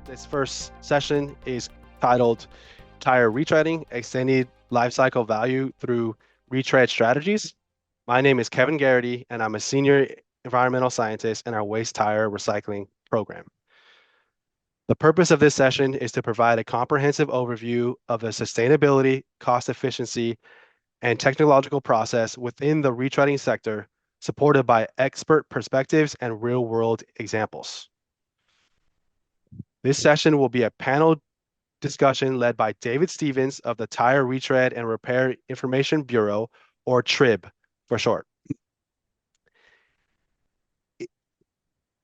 This first session is titled Tire Retreading, Extended Lifecycle Value Through Retread Strategies. My name is Kevin Garrity, and I'm a senior environmental scientist in our waste tire recycling program. The purpose of this session is to provide a comprehensive overview of the sustainability, cost efficiency, and technological process within the retreading sector, supported by expert perspectives and real-world examples. This session will be a panel discussion led by David Stevens of the Tire Retread and Repair Information Bureau, or TRIB for short.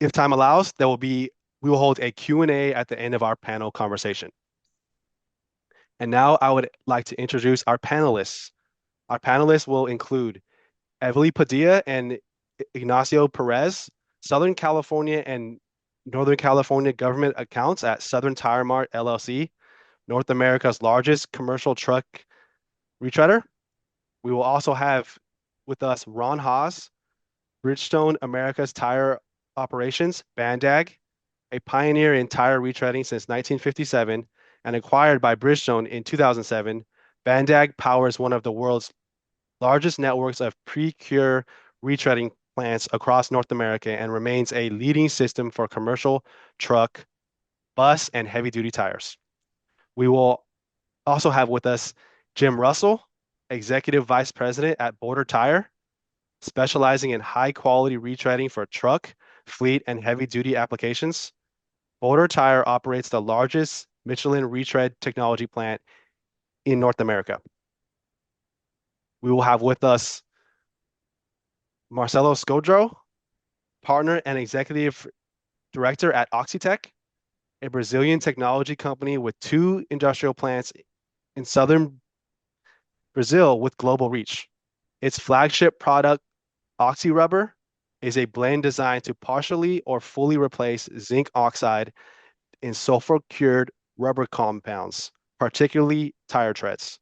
If time allows, we will hold a Q&A at the end of our panel conversation. And now I would like to introduce our panelists. Our panelists will include Evely Padilla and Ignacio Perez, Southern California and Northern California government accounts at Southern Tire Mart LLC, North America's largest commercial truck retreader. We will also have with us Ron Haas, Bridgestone America's Tire Operations, Bandag, a pioneer in tire retreading since 1957 and acquired by Bridgestone in 2007. Bandag powers one of the world's largest networks of pre-cure retreading plants across North America and remains a leading system for commercial truck, bus, and heavy-duty tires. We will also have with us Jim Russell, Executive Vice President at Border Tire, specializing in high-quality retreading for truck, fleet, and heavy-duty applications. Border Tire operates the largest Michelin retread technology plant in North America. We will have with us Marcelo Scodro, Partner and Executive Director at Oxitec, a Brazilian technology company with 2 industrial plants in southern Brazil with global reach. Its flagship product, OxyRubber, is a blend designed to partially or fully replace zinc oxide in sulfur-cured rubber compounds, particularly tire treads.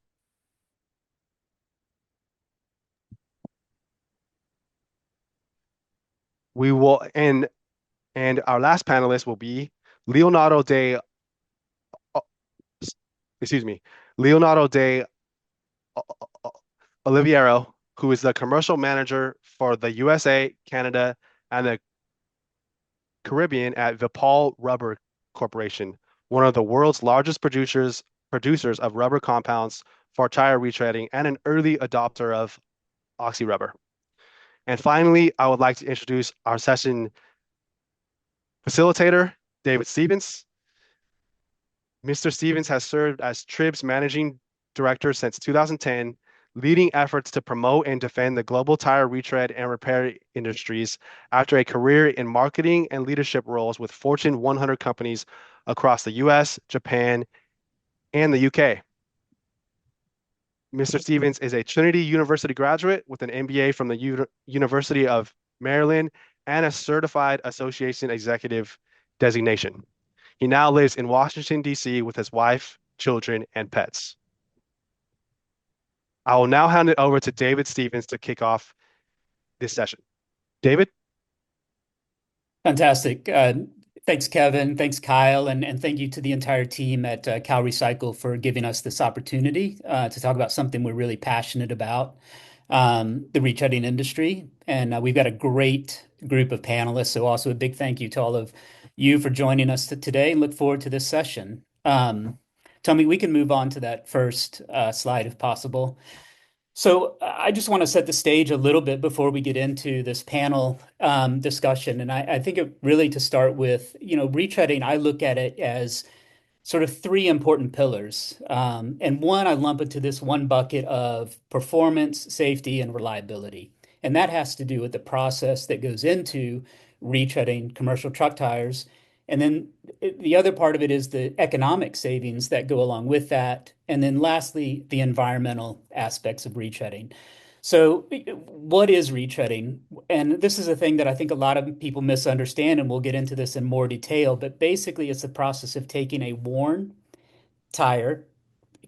We will, and our last panelist will be Leonardo de Oliveira, who is the commercial manager for the USA, Canada, and the Caribbean at Vipal Rubber Corporation, one of the world's largest producers of rubber compounds for tire retreading and an early adopter of OxyRubber. And finally, I would like to introduce our session facilitator, David Stevens. Mr. Stevens has served as TRIB's managing director since 2010, leading efforts to promote and defend the global tire retread and repair industries after a career in marketing and leadership roles with Fortune 100 companies across the US, Japan, and the UK. Mr. Stevens is a Trinity University graduate with an MBA from the University of Maryland and a certified association executive designation. He now lives in Washington, D.C. with his wife, children, and pets. I will now hand it over to David Stevens to kick off this session. David? Fantastic. Thanks, Kevin. Thanks, Kyle. And thank you to the entire team at CalRecycle for giving us this opportunity to talk about something we're really passionate about, the retreading industry. And we've got a great group of panelists. So also a big thank you to all of you for joining us today and look forward to this session. Tommy, we can move on to that first slide if possible. So I just want to set the stage a little bit before we get into this panel discussion. And I think really to start with, retreading, I look at it as sort of 3 important pillars. And one, I lump into this one bucket of performance, safety, and reliability. And that has to do with the process that goes into retreading commercial truck tires. And then the other part of it is the economic savings that go along with that. And then lastly, the environmental aspects of retreading. So what is retreading? And this is a thing that I think a lot of people misunderstand, and we'll get into this in more detail. But basically, it's the process of taking a worn tire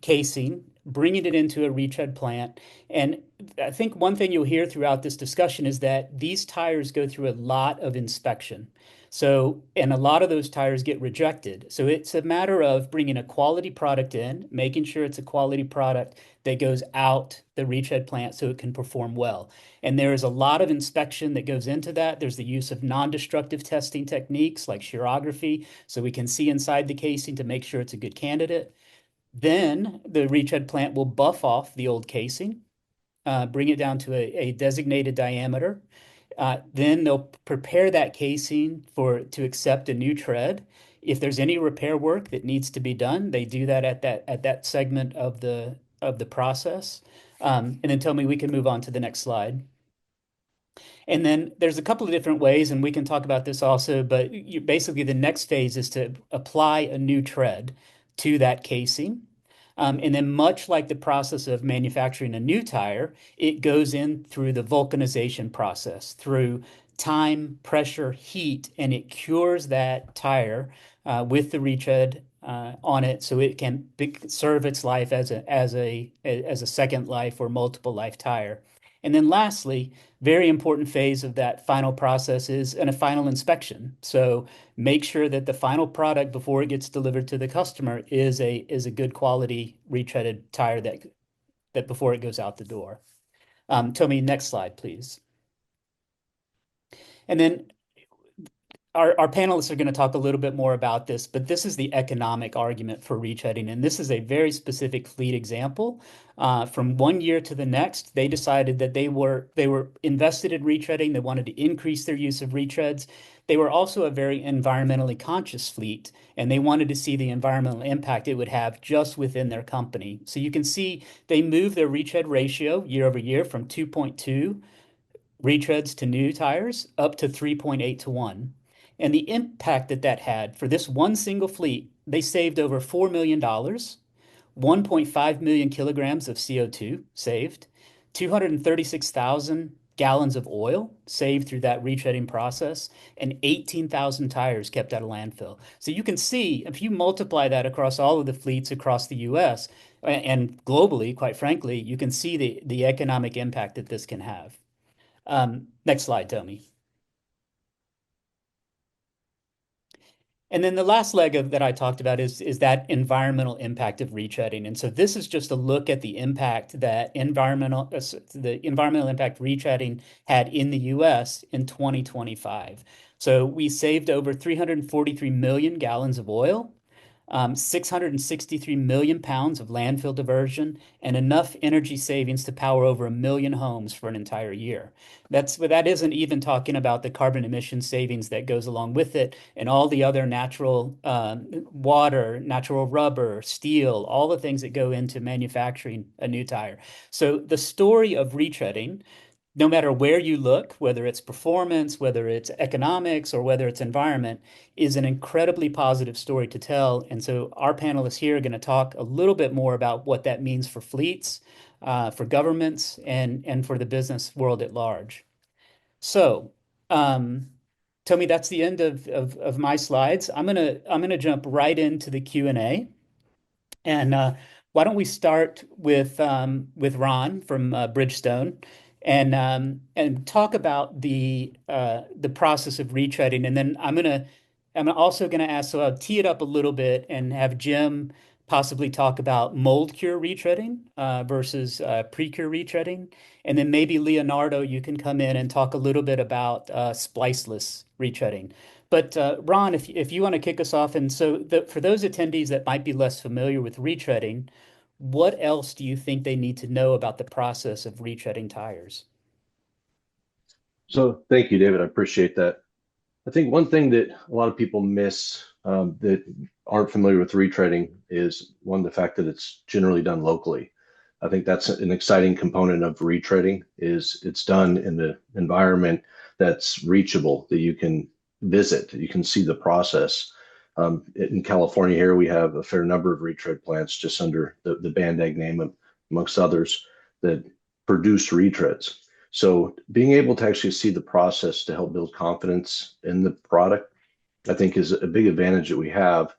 casing, bringing it into a retread plant. And I think one thing you'll hear throughout this discussion is that these tires go through a lot of inspection. So, and a lot of those tires get rejected. So it's a matter of bringing a quality product in, making sure it's a quality product that goes out the retread plant so it can perform well. And there is a lot of inspection that goes into that. There's the use of non-destructive testing techniques like shearography, so we can see inside the casing to make sure it's a good candidate. Then the retread plant will buff off the old casing, bring it down to a designated diameter. Then they'll prepare that casing to accept a new tread. If there's any repair work that needs to be done, they do that at that segment of the process. And then tell me we can move on to the next slide. And then there's a couple of different ways, and we can talk about this also, but basically the next phase is to apply a new tread to that casing. And then much like the process of manufacturing a new tire, it goes in through the vulcanization process, through time, pressure, heat, and it cures that tire with the retread on it so it can serve its life as a second life or multiple life tire. And then lastly, very important phase of that final process is a final inspection. So make sure that the final product before it gets delivered to the customer is a good quality retreaded tire that before it goes out the door. Tommy, next slide, please. And then our panelists are going to talk a little bit more about this, but this is the economic argument for retreading. And this is a very specific fleet example. From one year to the next, they decided that they were invested in retreading. They wanted to increase their use of retreads. They were also a very environmentally conscious fleet, and they wanted to see the environmental impact it would have just within their company. So you can see they moved their retread ratio year over year from 2.2 retreads to new tires up to 3.8 to 1. And the impact that that had for this one single fleet, they saved over $4 million, 1.5 million kilograms of CO2 saved, 236,000 gallons of oil saved through that retreading process, and 18,000 tires kept out of landfill. So you can see if you multiply that across all of the fleets across the US and globally, quite frankly, you can see the economic impact that this can have. Next slide, Tommy. And then the last leg that I talked about is that environmental impact of retreading. And so this is just a look at the impact that the environmental impact retreading had in the US in 2025. So we saved over 343 million gallons of oil, 663 million pounds of landfill diversion, and enough energy savings to power over 1 million homes for an entire year. That isn't even talking about the carbon emission savings that goes along with it and all the other natural water, natural rubber, steel, all the things that go into manufacturing a new tire. So the story of retreading, no matter where you look, whether it's performance, whether it's economics, or whether it's environment, is an incredibly positive story to tell. And so our panelists here are going to talk a little bit more about what that means for fleets, for governments, and for the business world at large. So, Tommy, that's the end of my slides. I'm gonna jump right into the Q&A. And why don't we start with Ron from Bridgestone and talk about the process of retreading, and then I'm also gonna ask, so I'll tee it up a little bit and have Jim possibly talk about mold cure retreading versus pre-cure retreading, and then maybe Leonardo, you can come in and talk a little bit about spliceless retreading. But Ron, if you want to kick us off, and so for those attendees that might be less familiar with retreading, what else do you think they need to know about the process of retreading tires? So thank you, David. I appreciate that. I think one thing that a lot of people miss that aren't familiar with retreading is one, the fact that it's generally done locally. I think that's an exciting component of retreading is it's done in the environment that's reachable, that you can visit, you can see the process. In California here, we have a fair number of retread plants just under the Band Egg name, amongst others, that produce retreads. So being able to actually see the process to help build confidence in the product, I think is a big advantage that we have.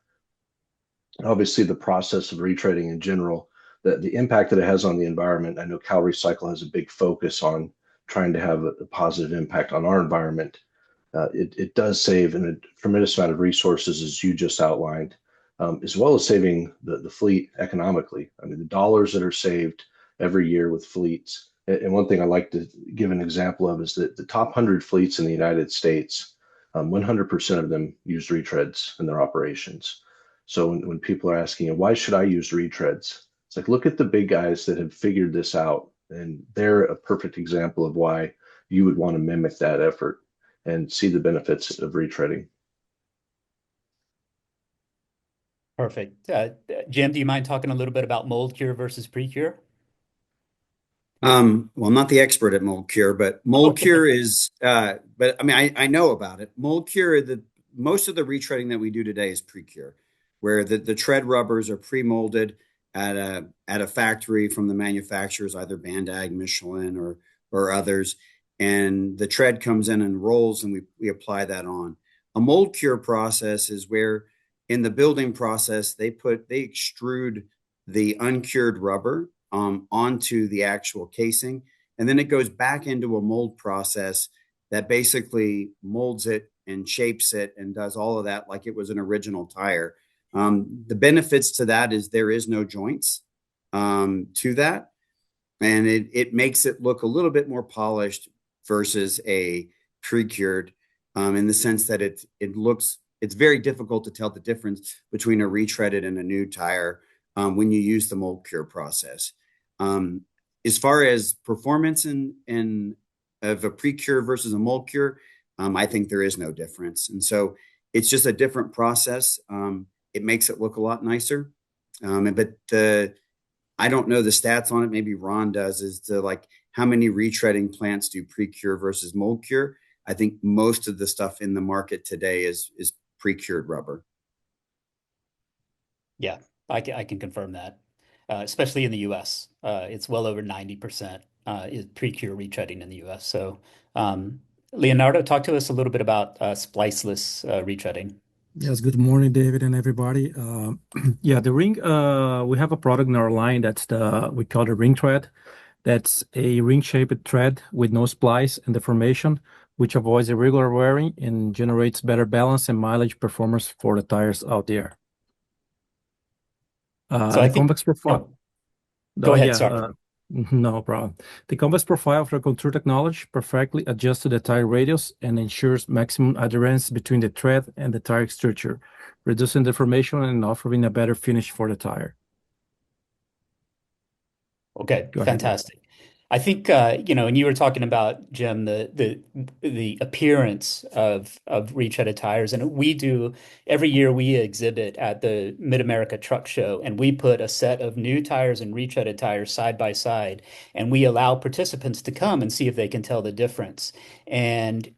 Obviously, the process of retreading in general, the impact that it has on the environment. I know CalRecycle has a big focus on trying to have a positive impact on our environment. It does save a tremendous amount of resources, as you just outlined, as well as saving the fleet economically. I mean, the dollars that are saved every year with fleets. And one thing I like to give an example of is that the top 100 fleets in the United States, 100% of them use retreads in their operations. So when people are asking, why should I use retreads? It's like, look at the big guys that have figured this out. And they're a perfect example of why you would want to mimic that effort and see the benefits of retreading. Perfect. Jim, do you mind talking a little bit about mold cure versus pre-cure? Well, I'm not the expert at mold cure, but mold Okay. cure is, but I mean, I know about it. Mold cure, most of the retreading that we do today is pre-cure, where the tread rubbers are pre-molded at a factory from the manufacturers, either Bandag, Michelin, or others, and the tread comes in and rolls, and we apply that on. A mold cure process is where in the building process they extrude the uncured rubber onto the actual casing. And then it goes back into a mold process that basically molds it and shapes it and does all of that like it was an original tire. The benefits to that is there is no joints to that. And it makes it look a little bit more polished versus a pre-cured in the sense that it's very difficult to tell the difference between a retreaded and a new tire when you use the mold cure process. As far as performance of a pre-cure versus a mold cure, I think there is no difference. And so it's just a different process. It makes it look a lot nicer. But I don't know the stats on it. Maybe Ron does, is to like how many retreading plants do pre-cure versus mold cure. I think most of the stuff in the market today is pre-cured rubber. Yeah, I can confirm that, especially in the US. It's well over 90% is pre-cure retreading in the US. So, Leonardo, talk to us a little bit about spliceless retreading. Yes, good morning, David and everybody. Yeah, the ring, we have a product in our line we call the ring thread. That's a ring-shaped thread with no splice and deformation, which avoids irregular wearing and generates better balance and mileage performance for the tires out there. So I The think, convex profile. oh, go Oh, ahead. yeah, Sorry. no problem. The convex profile of the contour technology perfectly adjusts to the tire radius and ensures maximum adherence between the thread and the tire structure, reducing deformation and offering a better finish for the tire. Okay, Go ahead. fantastic. I think and you were talking about, Jim, the appearance of retreaded tires, and we do every year we exhibit at the Mid America Truck Show, and we put a set of new tires and retreaded tires side by side, and we allow participants to come and see if they can tell the difference. And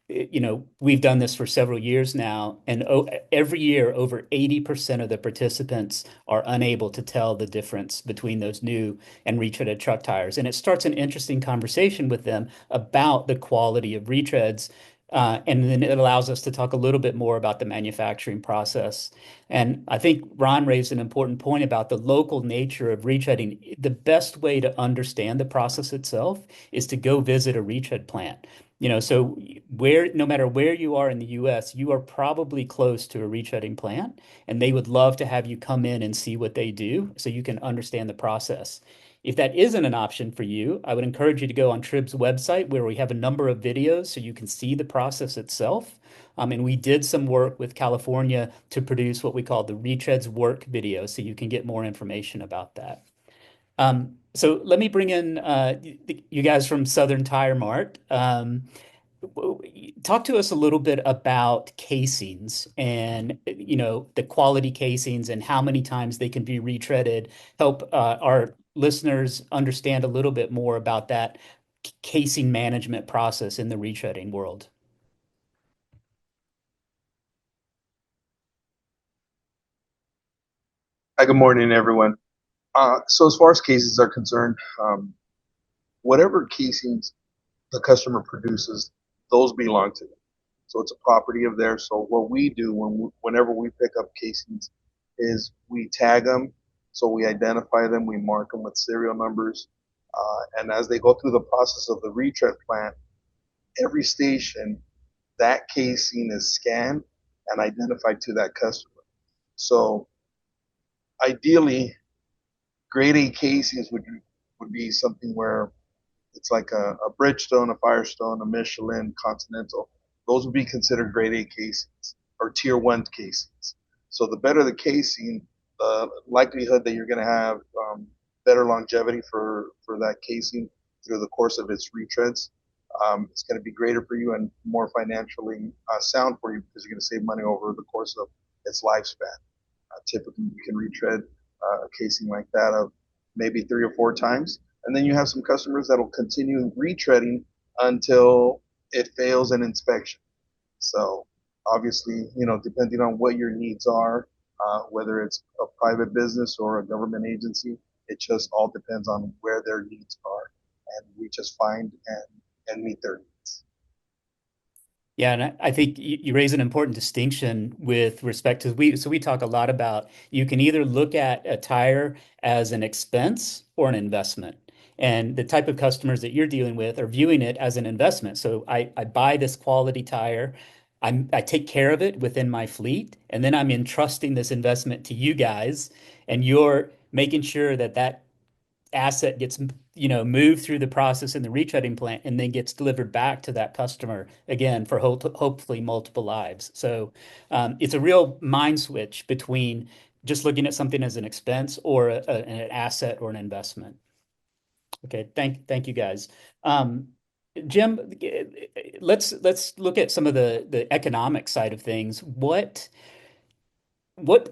we've done this for several years now, and every year over 80% of the participants are unable to tell the difference between those new and retreaded truck tires. And it starts an interesting conversation with them about the quality of retreads. And then it allows us to talk a little bit more about the manufacturing process. And I think Ron raised an important point about the local nature of retreading. The best way to understand the process itself is to go visit a retread plant. So no matter where you are in the US, you are probably close to a retreading plant, and they would love to have you come in and see what they do so you can understand the process. If that isn't an option for you, I would encourage you to go on Trib's website where we have a number of videos so you can see the process itself. And we did some work with California to produce what we call the Retreads work video so you can get more information about that. So let me bring in you guys from Southern Tire Mart. Talk to us a little bit about casings and the quality casings and how many times they can be retreaded. Help our listeners understand a little bit more about that casing management process in the retreading world. Hi, good morning, everyone. So as far as cases are concerned, whatever casings the customer produces, those belong to them. So it's a property of theirs. So what we do whenever we pick up casings is we tag them So we identify them, we mark them with serial numbers, and as they go through the process of the retread plant, every station, that casing is scanned and identified to that customer. So ideally, grade A casings would be something where it's like a Bridgestone, a Firestone, a Michelin, Continental. Those would be considered grade A casings or tier one casings. So the better the casing, the likelihood that you're going to have better longevity for that casing through the course of its retreads. It's going to be greater for you and more financially sound for you because you're going to save money over the course of its lifespan. Typically, you can retread a casing like that of maybe 3 or 4 times. And then you have some customers that will continue retreading until it fails an inspection. So obviously, depending on what your needs are, whether it's a private business or a government agency, it just all depends on where their needs are. And we just find and meet their needs. Yeah, and I think you raise an important distinction with respect to we talk a lot about you can either look at a tire as an expense or an investment. And the type of customers that you're dealing with are viewing it as an investment. So I buy this quality tire, I take care of it within my fleet, and then I'm entrusting this investment to you guys, and you're making sure that that asset gets moved through the process in the retreading plant and then gets delivered back to that customer again for hopefully multiple lives. So it's a real mind switch between just looking at something as an expense or an asset or an investment. Okay, thank you guys. Jim, let's look at some of the economic side of things. What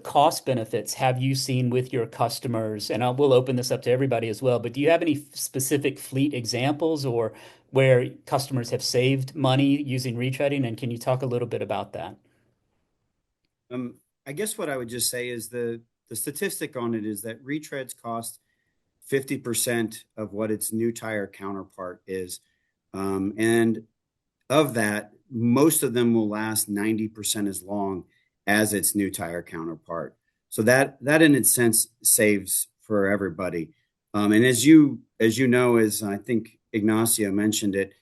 cost benefits have you seen with your customers? And we'll open this up to everybody as well, but do you have any specific fleet examples or where customers have saved money using retreading? And can you talk a little bit about that? I guess what I would just say is the statistic on it is that retreads cost 50% of what its new tire counterpart is. And of that, most of them will last 90% as long as its new tire counterpart. So that in its sense saves for everybody. And as you know, as I think Ignacio mentioned it,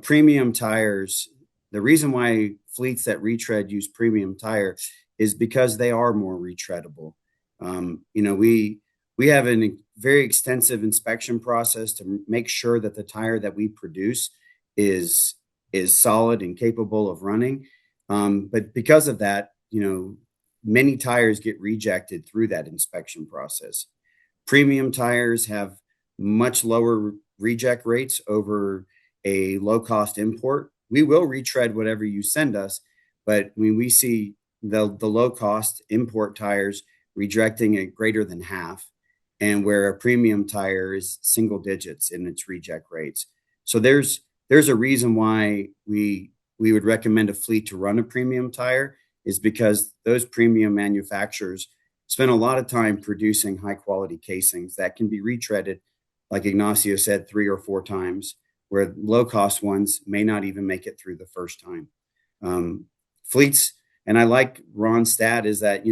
premium tires, the reason why fleets that retread use premium tire is because they are more retreadable. We have a very extensive inspection process to make sure that the tire that we produce is solid and capable of running. But because of that, many tires get rejected through that inspection process. Premium tires have much lower reject rates over a low-cost import. We will retread whatever you send us, but when we see the low-cost import tires rejecting at greater than half, and where a premium tire is single digits in its reject rates. So there's a reason why we would recommend a fleet to run a premium tire is because those premium manufacturers spend a lot of time producing high quality casings that can be retreaded, like Ignacio said, 3 or 4 times, where low cost ones may not even make it through the first time. Fleets, and I like Ron's stat is that,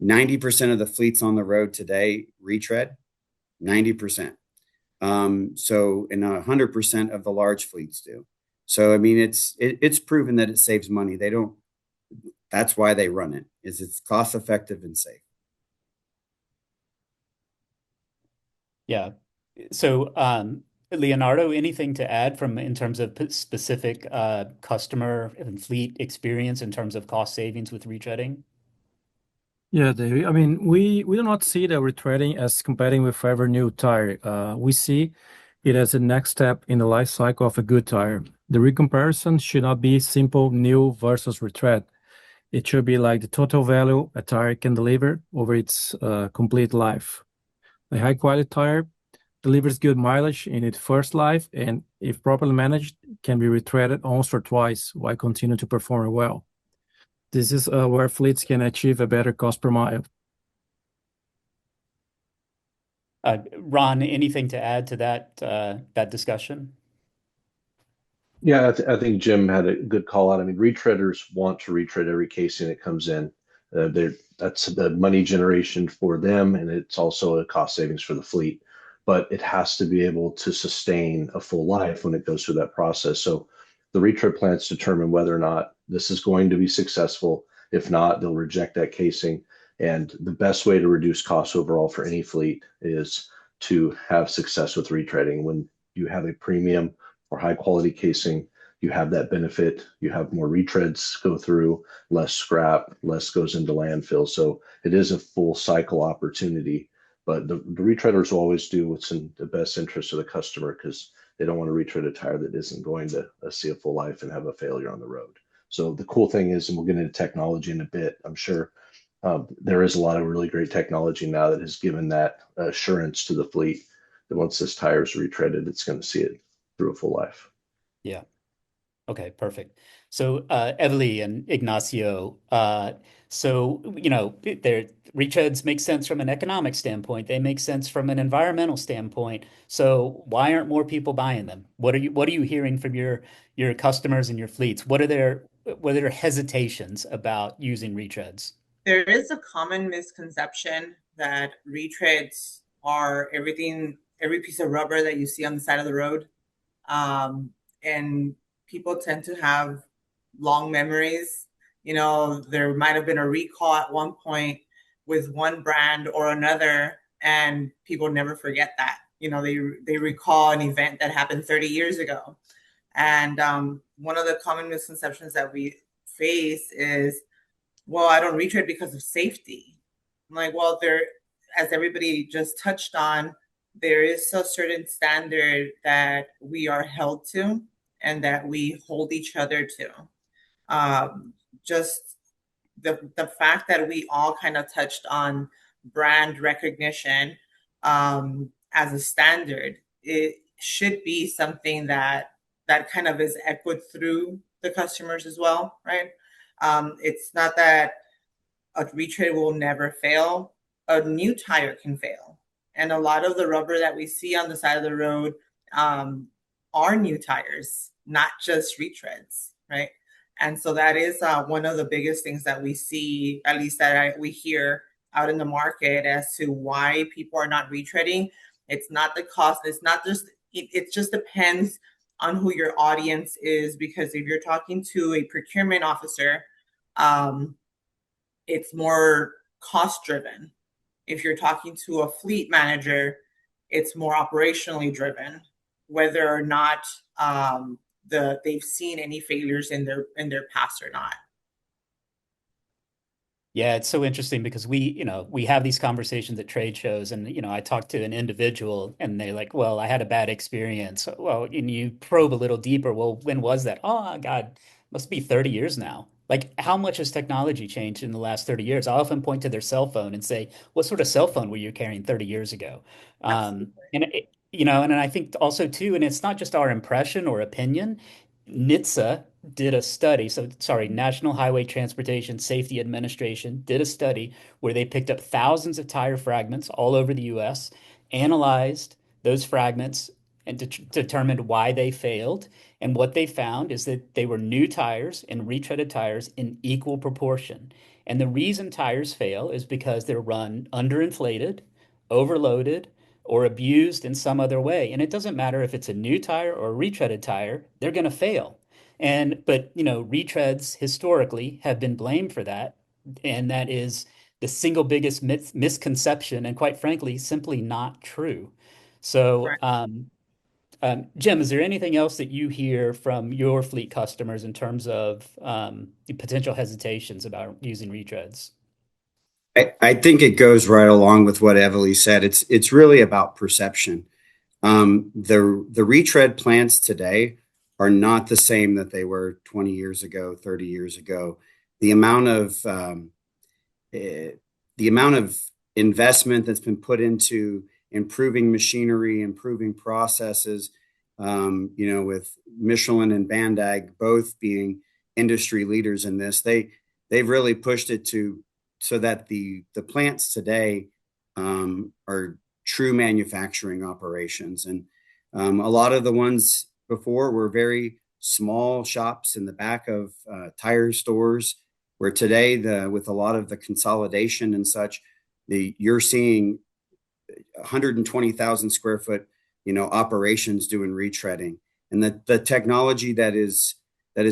90% of the fleets on the road today retread, 90%. And 100% of the large fleets do. So, I mean, it's proven that it saves money. That's why they run it, is it's cost effective and safe. Yeah. So, Leonardo, anything to add in terms of specific customer and fleet experience in terms of cost savings with retreading? Yeah, David. I mean, we do not see the retreading as competing with every new tire. We see it as a next step in the life cycle of a good tire. The recomparison should not be simple new versus retread. It should be like the total value a tire can deliver over its complete life. A high quality tire delivers good mileage in its first life, and if properly managed, can be retreaded once or twice while continuing to perform well. This is where fleets can achieve a better cost per mile. Ron, anything to add to that discussion? Yeah, I think Jim had a good call out. I mean, retreaders want to retread every casing that comes in. That's the money generation for them, and it's also a cost savings for the fleet. But it has to be able to sustain a full life when it goes through that process. So the retread plants determine whether or not this is going to be successful. If not, they'll reject that casing. And the best way to reduce costs overall for any fleet is to have success with retreading. When you have a premium or high quality casing, you have that benefit. You have more retreads go through, less scrap, less goes into landfill. So it is a full cycle opportunity. But the retreaders will always do what's in the best interest of the customer, because they don't want to retread a tire that isn't going to see a full life and have a failure on the road. So the cool thing is, and we'll get into technology in a bit, I'm sure there is a lot of really great technology now that has given that assurance to the fleet that once this tire is retreaded, it's going to see it through a full life. Yeah. Okay, perfect. So, Evely and Ignacio, so, their retreads make sense from an economic standpoint. They make sense from an environmental standpoint. So why aren't more people buying them? What are you hearing from your customers and your fleets? What are their hesitations about using retreads? There is a common misconception that retreads are everything, every piece of rubber that you see on the side of the road. And people tend to have long memories. There might have been a recall at one point with one brand or another, and people never forget that. They recall an event that happened 30 years ago. And one of the common misconceptions that we face is, well, I don't retread because of safety. I'm like, well, as everybody just touched on, there is a certain standard that we are held to and that we hold each other to. Just the fact that we all kind of touched on brand recognition as a standard, it should be something that kind of is echoed through the customers as well, right? It's not that a retread will never fail. A new tire can fail. And a lot of the rubber that we see on the side of the road are new tires, not just retreads, right? And so that is one of the biggest things that we see, at least we hear out in the market, as to why people are not retreading. It's not the cost. It's not just, it just depends on who your audience is, because if you're talking to a procurement officer, it's more cost driven. If you're talking to a fleet manager, it's more operationally driven, whether or not they've seen any failures in their past or not. Yeah, it's so interesting because we have these conversations at trade shows, and I talk to an individual and they're like, well, I had a bad experience. Well, and you probe a little deeper. Well, when was that? Oh God, must be 30 years now. Like, how much has technology changed in the last 30 years? I often point to their cell phone and say, what sort of cell phone were you carrying 30 years ago? And I think also too, and it's not just our impression or opinion. NHTSA did a study, so sorry, National Highway Transportation Safety Administration did a study where they picked up thousands of tire fragments all over the US, analyzed those fragments, and determined why they failed. And what they found is that they were new tires and retreaded tires in equal proportion. And the reason tires fail is because they're run underinflated, overloaded, or abused in some other way. And it doesn't matter if it's a new tire or a retreaded tire, they're going to fail. But retreads historically have been blamed for that. And that is the single biggest misconception, and quite frankly, simply not true. So, Right. Jim, is there anything else that you hear from your fleet customers in terms of the potential hesitations about using retreads? I think it goes right along with what Evely said. It's really about perception. The retread plants today are not the same that they were 20 years ago, 30 years ago. The amount of investment that's been put into improving machinery, improving processes, with Michelin and Bandag both being industry leaders in this, they've really pushed it so that the plants today are true manufacturing operations. And a lot of the ones before were very small shops in the back of tire stores where today with a lot of the consolidation and such, you're seeing 120,000 square foot, operations doing retreading, and the technology that is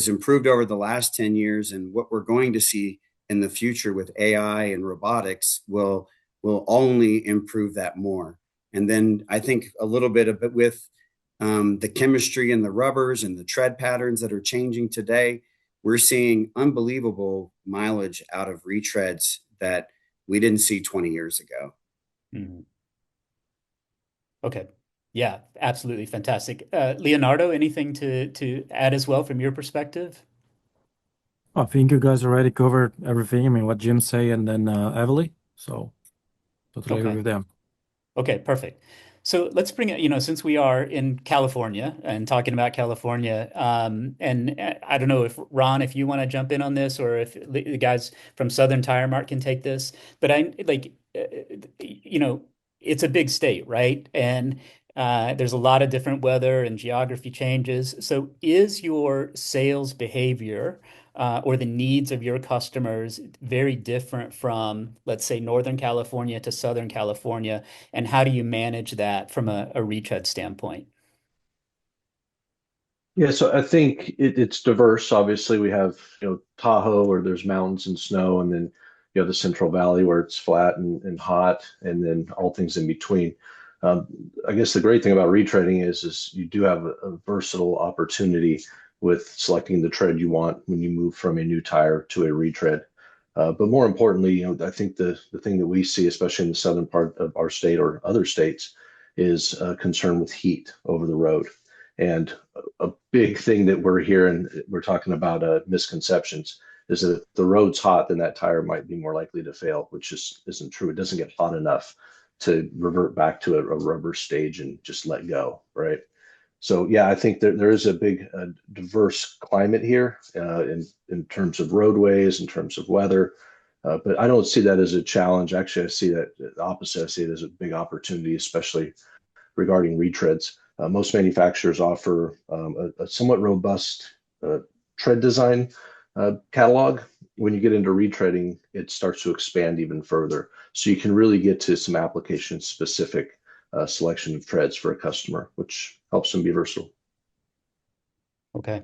improved over the last 10 years and what we're going to see in the future with AI and robotics will only improve that more. And then I think a little bit of it with the chemistry and the rubbers and the tread patterns that are changing today, we're seeing unbelievable mileage out of retreads that we didn't see 20 years ago. Mhm. Okay. Yeah, absolutely fantastic. Leonardo, anything to add as well from your perspective? I think you guys already covered everything. I mean, what Jim say and then Everly. So totally agree Okay. with them. Okay, perfect. So let's bring it, since we are in California and talking about California, and I don't know if Ron, if you want to jump in on this, or if the guys from Southern Tire Mart can take this, but it's a big state, right? And there's a lot of different weather and geography changes. So is your sales behavior or the needs of your customers very different from, let's say, Northern California to Southern California? And how do you manage that from a retread standpoint? Yeah, so I think it's diverse. Obviously, we have, Tahoe where there's mountains and snow, and then you have the Central Valley where it's flat and hot, and then all things in between. Um, I guess the great thing about retreading is you do have a versatile opportunity with selecting the tread you want when you move from a new tire to a retread. But more importantly, I think the thing that we see, especially in the southern part of our state or other states, is concern with heat over the road. And a big thing that we're hearing, we're talking about misconceptions, is that if the road's hot, then that tire might be more likely to fail, which just isn't true. It doesn't get hot enough to revert back to a rubber stage and just let go, right? So yeah, I think there is a big diverse climate here in terms of roadways, in terms of weather, but I don't see that as a challenge. Actually, I see that the opposite. I see it as a big opportunity, especially regarding retreads. Most manufacturers offer a somewhat robust tread design catalog. When you get into retreading, it starts to expand even further. So you can really get to some application specific selection of treads for a customer, which helps them be versatile. Okay.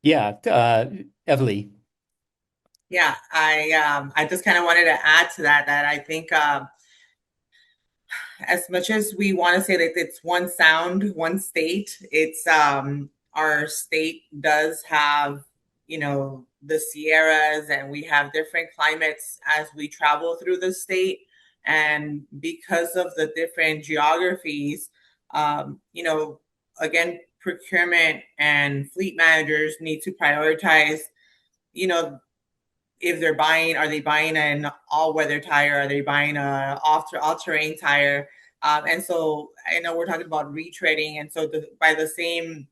Yeah, Evely. Yeah, I just kind of wanted to add to that I think as much as we want to say that it's one sound, one state, it's our state does have, the Sierras, and we have different climates as we travel through the state. And because of the different geographies, again, procurement and fleet managers need to prioritize, you know, if they're buying, are they buying an all-weather tire? Are they buying a all-terrain tire? And so I know we're talking about retreading, and so by the same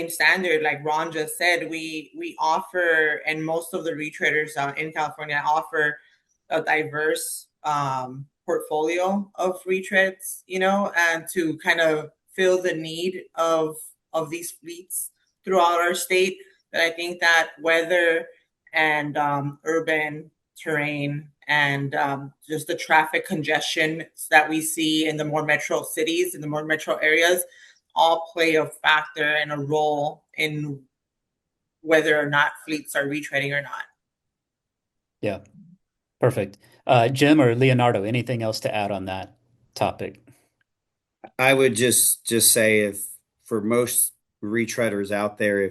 standard, like Ron just said, we offer, and most of the retreaders in California offer a diverse portfolio of retreads, and to kind of fill the need of these fleets throughout our state. But I think that weather and urban terrain and just the traffic congestion that we see in the more metro cities, in the more metro areas, all play a factor and a role in whether or not fleets are retreading or not. Yeah, perfect. Jim or Leonardo, anything else to add on that topic? I would just say, if for most retreaders out there,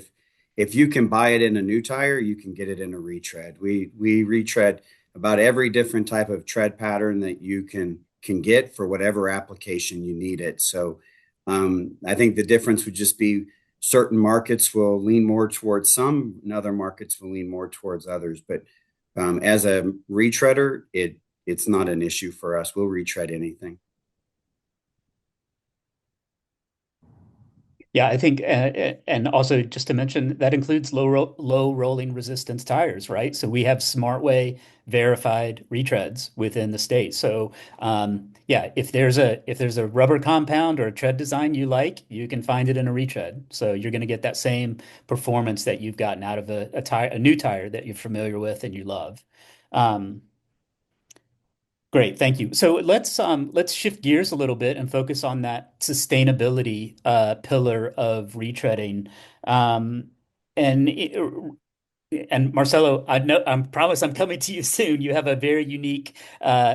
if you can buy it in a new tire, you can get it in a retread. We retread about every different type of tread pattern that you can get for whatever application you need it. So I think the difference would just be certain markets will lean more towards some, and other markets will lean more towards others. But as a retreader, it's not an issue for us. We'll retread anything. Yeah, I think, and also just to mention, that includes low rolling resistance tires, right? So we have SmartWay verified retreads within the state. So Yeah, if there's a rubber compound or a tread design you like, you can find it in a retread. So you're going to get that same performance that you've gotten out of a new tire that you're familiar with and you love. Um, Great, thank you. So let's shift gears a little bit and focus on that sustainability pillar of retreading. Um, and it, and Marcelo, I promise I'm coming to you soon. You have a very unique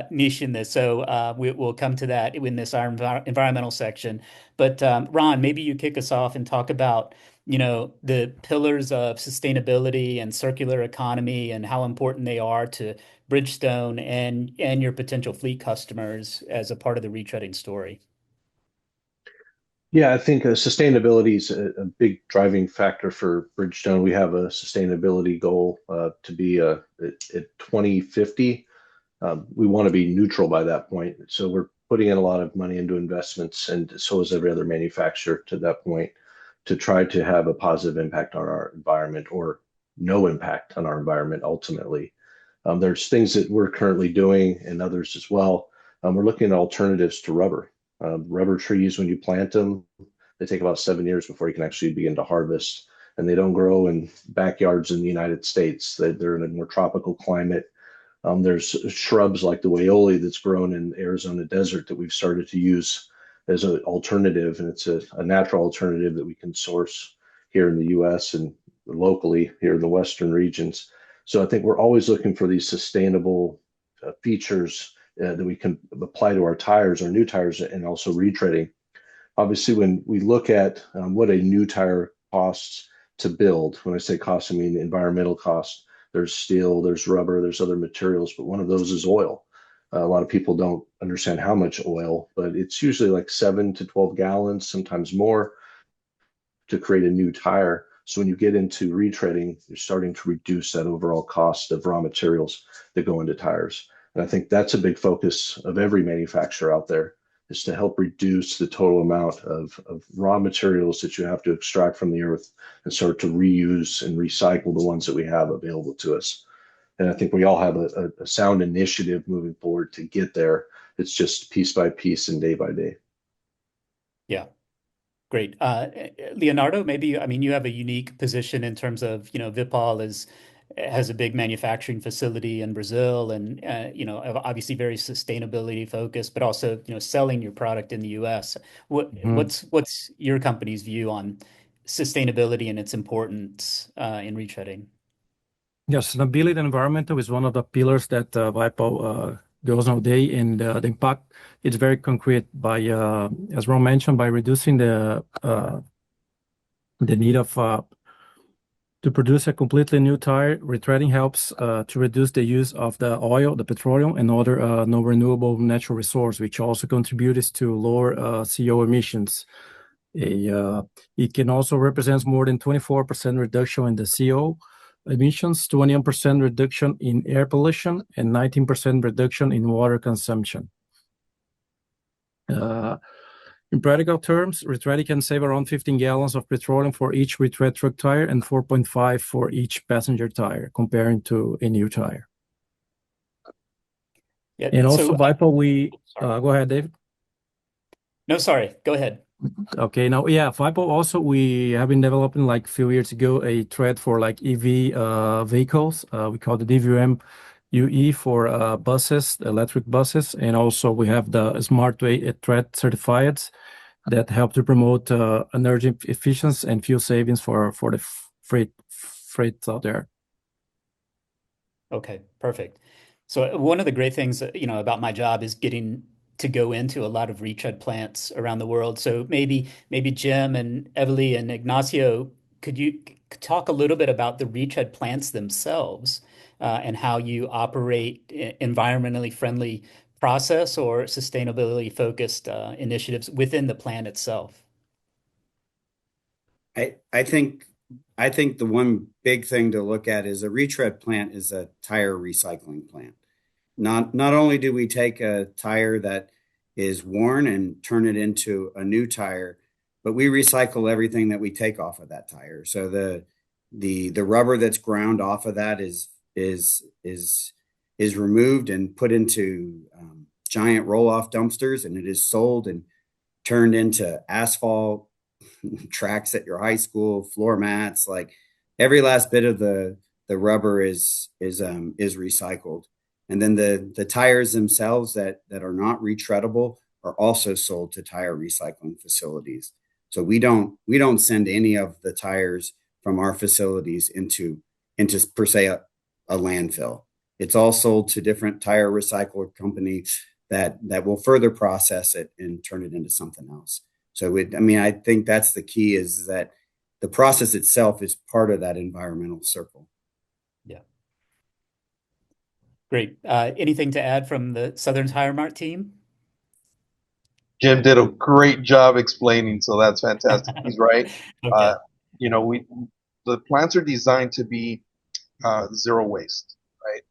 niche in this, so we'll come to that in this our environmental section. But Ron, maybe you kick us off and talk about, the pillars of sustainability and circular economy and how important they are to Bridgestone and your potential fleet customers as a part of the retreading story. Yeah, I think sustainability is a big driving factor for Bridgestone. We have a sustainability goal to be at 2050. We want to be neutral by that point. So we're putting in a lot of money into investments, and so is every other manufacturer to that point, to try to have a positive impact on our environment or no impact on our environment ultimately. There's things that we're currently doing and others as well. We're looking at alternatives to rubber. Rubber trees, when you plant them, they take about 7 years before you can actually begin to harvest. And they don't grow in backyards in the United States. They're in a more tropical climate. There's shrubs like the Waioli that's grown in Arizona desert that we've started to use as an alternative. And it's a natural alternative that we can source here in the US and locally here in the Western regions. So I think we're always looking for these sustainable features that we can apply to our tires, our new tires, and also retreading. Obviously, when we look at what a new tire costs to build, when I say cost, I mean environmental cost. There's steel, there's rubber, there's other materials, but one of those is oil. A lot of people don't understand how much oil, but it's usually like 7 to 12 gallons, sometimes more, to create a new tire. So when you get into retreading, you're starting to reduce that overall cost of raw materials that go into tires. And I think that's a big focus of every manufacturer out there, is to help reduce the total amount of raw materials that you have to extract from the earth and start to reuse and recycle the ones that we have available to us. And I think we all have a sound initiative moving forward to get there. It's just piece by piece and day by day. Yeah. Great. Leonardo, maybe, I mean, you have a unique position in terms of, Vipal has a big manufacturing facility in Brazil and, obviously very sustainability focused, but also, selling your product in the US. Mhm. What's your company's view on sustainability and its importance in retreading? Yeah, sustainability and environmental is one of the pillars that WIPO goes nowadays, and the impact is very concrete by, as Ron mentioned, by reducing the need of to produce a completely new tire. Retreading helps to reduce the use of the oil, the petroleum, and other non-renewable natural resource, which also contributes to lower CO emissions. It can also represent more than 24% reduction in the CO emissions, 21% reduction in air pollution, and 19% reduction in water consumption. In practical terms, Retread can save around 15 gallons of petroleum for each retread truck tire and 4.5 for each passenger tire, comparing to a new tire. Yeah. And also, So, WIPO, sorry. go ahead, David. No, sorry. Go ahead. Okay, now, yeah, WIPO also, we have been developing like a few years ago a thread for like EV vehicles. We call the DVM UE for buses, electric buses. And also we have the SmartWay thread certified that help to promote energy efficiency and fuel savings for the freight out there. Okay, perfect. So one of the great things, about my job is getting to go into a lot of retread plants around the world. So maybe Jim and Evely and Ignacio, could you talk a little bit about the retread plants themselves and how you operate environmentally friendly process or sustainability focused initiatives within the plant itself? I think the one big thing to look at is a retread plant is a tire recycling plant. Not only do we take a tire that is worn and turn it into a new tire, but we recycle everything that we take off of that tire. So the rubber that's ground off of that is removed and put into giant roll-off dumpsters, and it is sold and turned into asphalt tracks at your high school, floor mats. Like every last bit of the rubber is recycled. And then the tires themselves that are not retreadable are also sold to tire recycling facilities. So we don't send any of the tires from our facilities into per se a landfill. It's all sold to different tire recycler companies that will further process it and turn it into something else. So I think that's the key, is that the process itself is part of that environmental circle. Yeah. Great. Anything to add from the Southern Tire Mart team? Jim did a great job explaining, so that's fantastic. He's right. Okay. The plants are designed to be zero waste, right?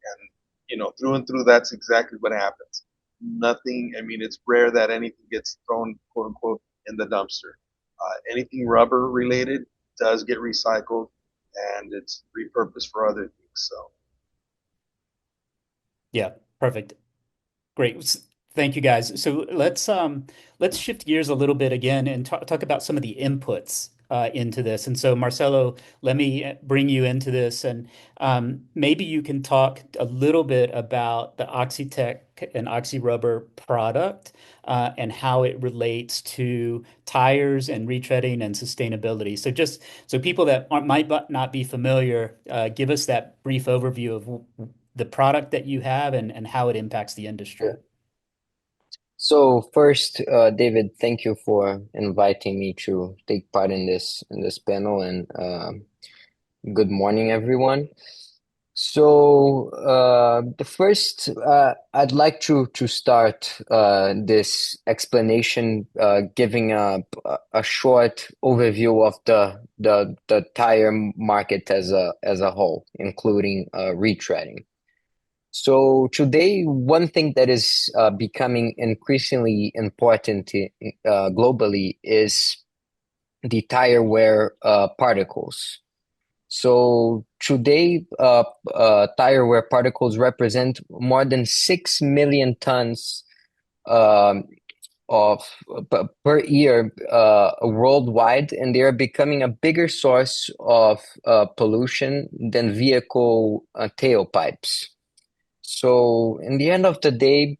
And through and through, that's exactly what happens. Nothing. I mean, it's rare that anything gets thrown, quote unquote, in the dumpster. Anything rubber related does get recycled, and it's repurposed for other things. So. Yeah, perfect. Great. Thank you, guys. So let's shift gears a little bit again and talk about some of the inputs into this. And so Marcelo, let me bring you into this, and maybe you can talk a little bit about the Oxytec and OxyRubber product and how it relates to tires and retreading and sustainability. So just so people that might not be familiar, give us that brief overview of the product that you have and how it impacts the industry. Sure. So first, David, thank you for inviting me to take part in this panel, and good morning, everyone. So the first, I'd like to start this explanation giving a short overview of the tire market as a whole, including retreading. So today, one thing that is becoming increasingly important globally is the tire wear particles. So today, tire wear particles represent more than 6 million tons of per year worldwide, and they are becoming a bigger source of pollution than vehicle tailpipes. So in the end of the day,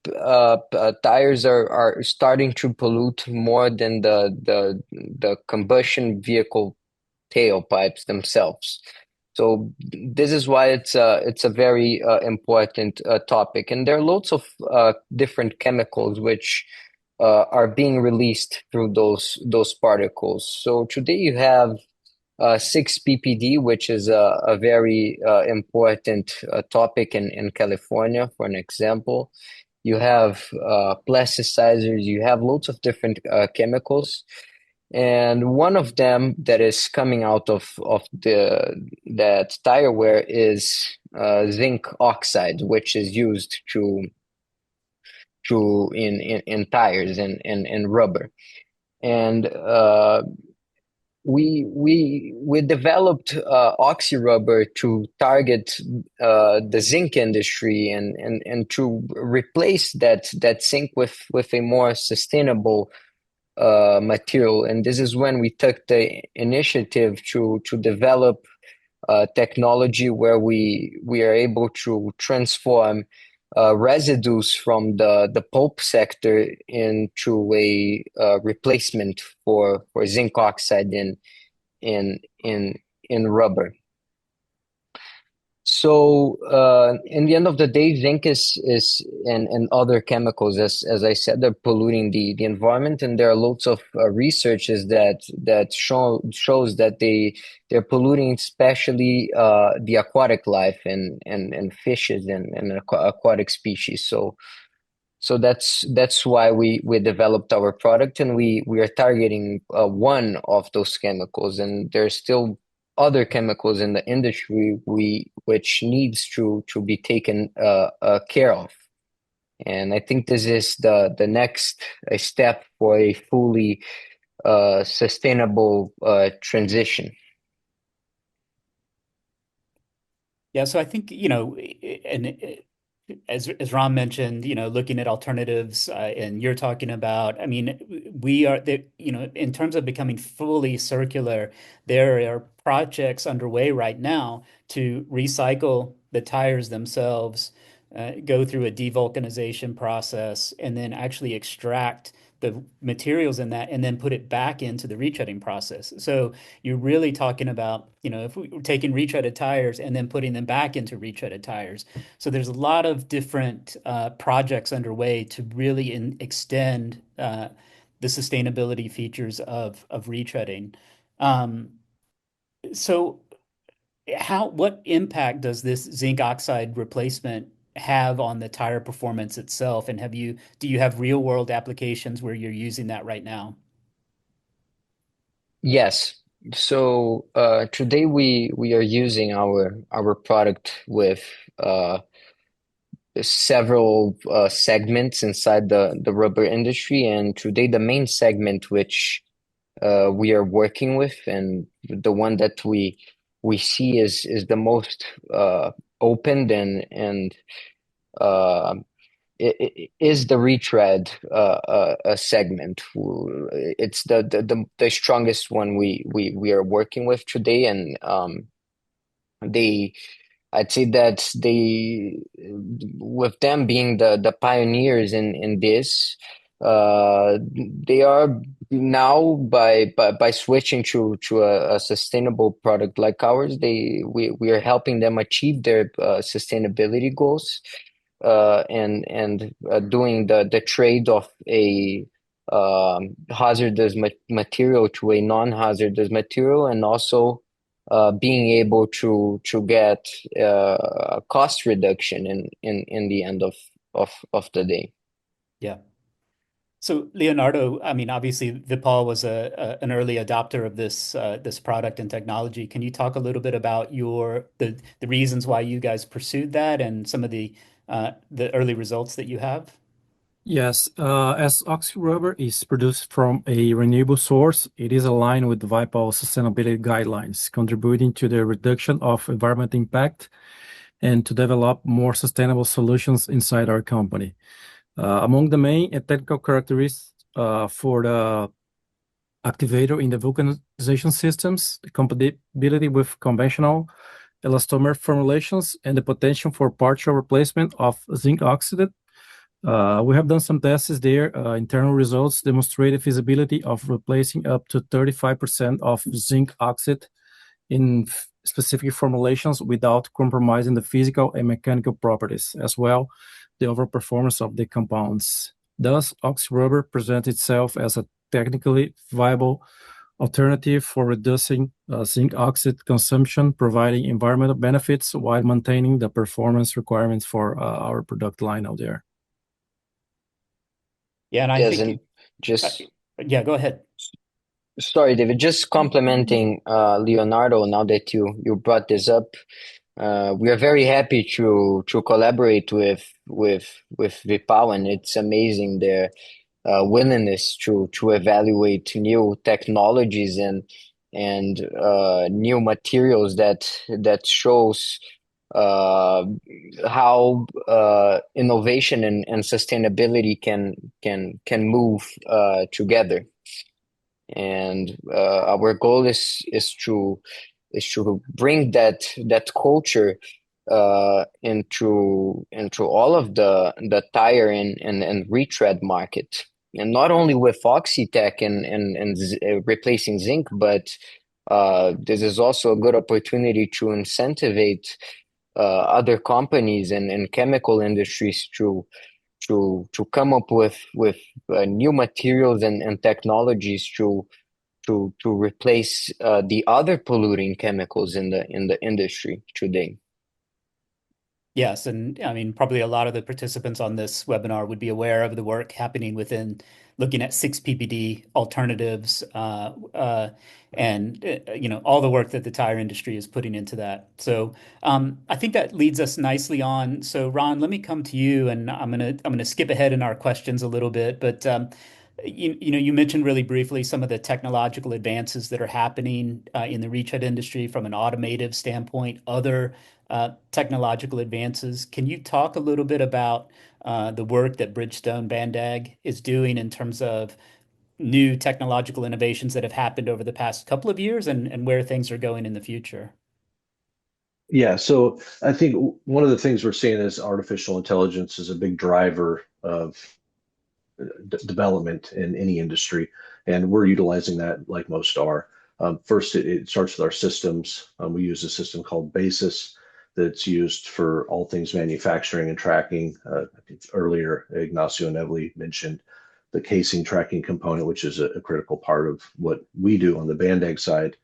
tires are starting to pollute more than the combustion vehicle tailpipes themselves. So this is why it's a very important topic, and there are lots of different chemicals which are being released through those particles. So today you have 6-ppd, which is a very important topic in California, for an example. You have plasticizers, you have lots of different chemicals. And one of them that is coming out of that tire wear is zinc oxide, which is used in tires and rubber. And we developed OxyRubber to target the zinc industry and to replace that zinc with a more sustainable material. And this is when we took the initiative to develop technology where we are able to transform residues from the pulp sector into a replacement for zinc oxide in rubber. So in the end of the day, zinc is and other chemicals, as I said, they're polluting the environment, and there are lots of researches that shows that they're polluting especially the aquatic life and fishes and aquatic species. So that's why we developed our product, and we are targeting one of those chemicals, and there's still other chemicals in the industry which needs to be taken care of. And I think this is the next step for a fully sustainable transition. Yeah, so I think, and as Ron mentioned, looking at alternatives, and you're talking about, I mean, we are the, in terms of becoming fully circular, there are projects underway right now to recycle the tires themselves, go through a devulcanization process, and then actually extract the materials in that and then put it back into the retreading process. So you're really talking about, if we were taking retreaded tires and then putting them back into retreaded tires. So there's a lot of different projects underway to really extend the sustainability features of retreading. Um, so what impact does this zinc oxide replacement have on the tire performance itself? And do you have real world applications where you're using that right now? Yes. So today we are using our product with several segments inside the rubber industry, and today the main segment which we are working with, and the one that we see is the most opened and uh, is the retread segment. It's the strongest one we are working with today, and they I'd say that with them being the pioneers in this, they are now by switching to a sustainable product like ours, we are helping them achieve their sustainability goals, and doing the trade of a hazardous material to a non-hazardous material, and also being able to get cost reduction in the end of the day. Yeah. So Leonardo, I mean, obviously Vipal was an early adopter of this product and technology. Can you talk a little bit about the reasons why you guys pursued that and some of the early results that you have? Yes, as oxy rubber is produced from a renewable source, it is aligned with the VIPAL sustainability guidelines, contributing to the reduction of environmental impact and to develop more sustainable solutions inside our company. Among the main and technical characteristics for the activator in the vulcanization systems, the compatibility with conventional elastomer formulations, and the potential for partial replacement of zinc oxide. We have done some tests there. Internal results demonstrated feasibility of replacing up to 35% of zinc oxide in specific formulations without compromising the physical and mechanical properties, as well the overall performance of the compounds. Thus, oxy rubber presents itself as a technically viable alternative for reducing zinc oxide consumption, providing environmental benefits while maintaining the performance requirements for our product line out there. Yeah, and I Yes, think, and just yeah, go ahead. sorry, David, just complimenting Leonardo. Now that you brought this up, we are very happy to collaborate with Vipal, and it's amazing their willingness to evaluate new technologies and new materials that shows uh, how innovation and sustainability can move together. And our goal is to bring that culture into all of the tire and retread market, and not only with Oxytech and replacing zinc, but this is also a good opportunity to incentivize other companies and chemical industries to come up with new materials and technologies to replace the other polluting chemicals in the industry today. Yes, and I mean, probably a lot of the participants on this webinar would be aware of the work happening within looking at 6-PPD alternatives, and all the work that the tire industry is putting into that. So I think that leads us nicely on. So Ron, let me come to you, and I'm gonna skip ahead in our questions a little bit, but you mentioned really briefly some of the technological advances that are happening in the retread industry from an automotive standpoint, other technological advances. Can you talk a little bit about the work that Bridgestone Bandag is doing in terms of new technological innovations that have happened over the past couple of years and where things are going in the future? Yeah, so I think one of the things we're seeing is artificial intelligence is a big driver of development in any industry, and we're utilizing that like most are. First, it starts with our systems. We use a system called Basis that's used for all things manufacturing and tracking. I think earlier, Ignacio and Evely mentioned the casing tracking component, which is a critical part of what we do on the Bandag side.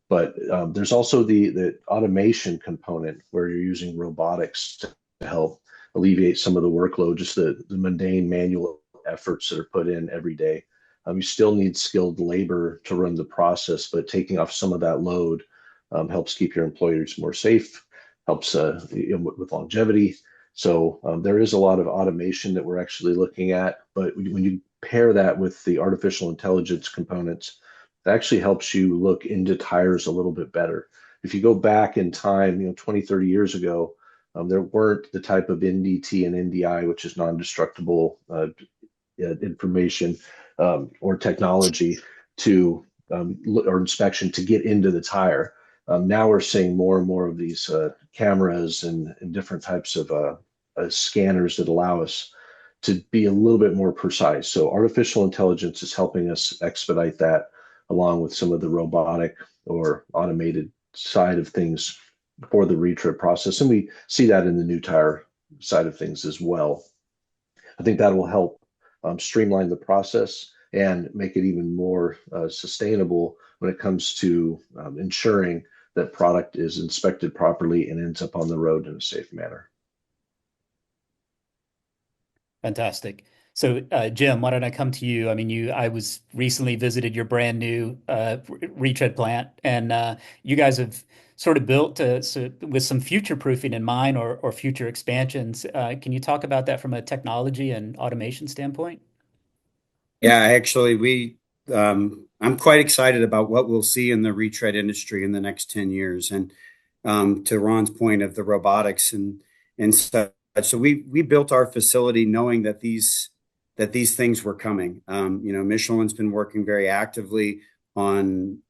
But there's also the automation component where you're using robotics to help alleviate some of the workload, just the mundane manual efforts that are put in every day. You still need skilled labor to run the process, but taking off some of that load helps keep your employees more safe, helps with longevity. So there is a lot of automation that we're actually looking at, but when you pair that with the artificial intelligence components, it actually helps you look into tires a little bit better. If you go back in time, 20, 30 years ago, there weren't the type of NDT and NDI, which is non-destructible information or technology to or inspection to get into the tire. Now we're seeing more and more of these cameras and different types of scanners that allow us to be a little bit more precise. So artificial intelligence is helping us expedite that, along with some of the robotic or automated side of things for the retread process. And we see that in the new tire side of things as well. I think that will help streamline the process and make it even more sustainable when it comes to ensuring that product is inspected properly and ends up on the road in a safe manner. Fantastic. So, Jim, why don't I come to you? I mean, I was recently visited your brand new retread plant, and you guys have sort of built with some future proofing in mind or future expansions. Can you talk about that from a technology and automation standpoint? Yeah, actually, I'm quite excited about what we'll see in the retread industry in the next 10 years. And to Ron's point of the robotics and stuff. So we built our facility knowing that these things were coming. Michelin's been working very actively on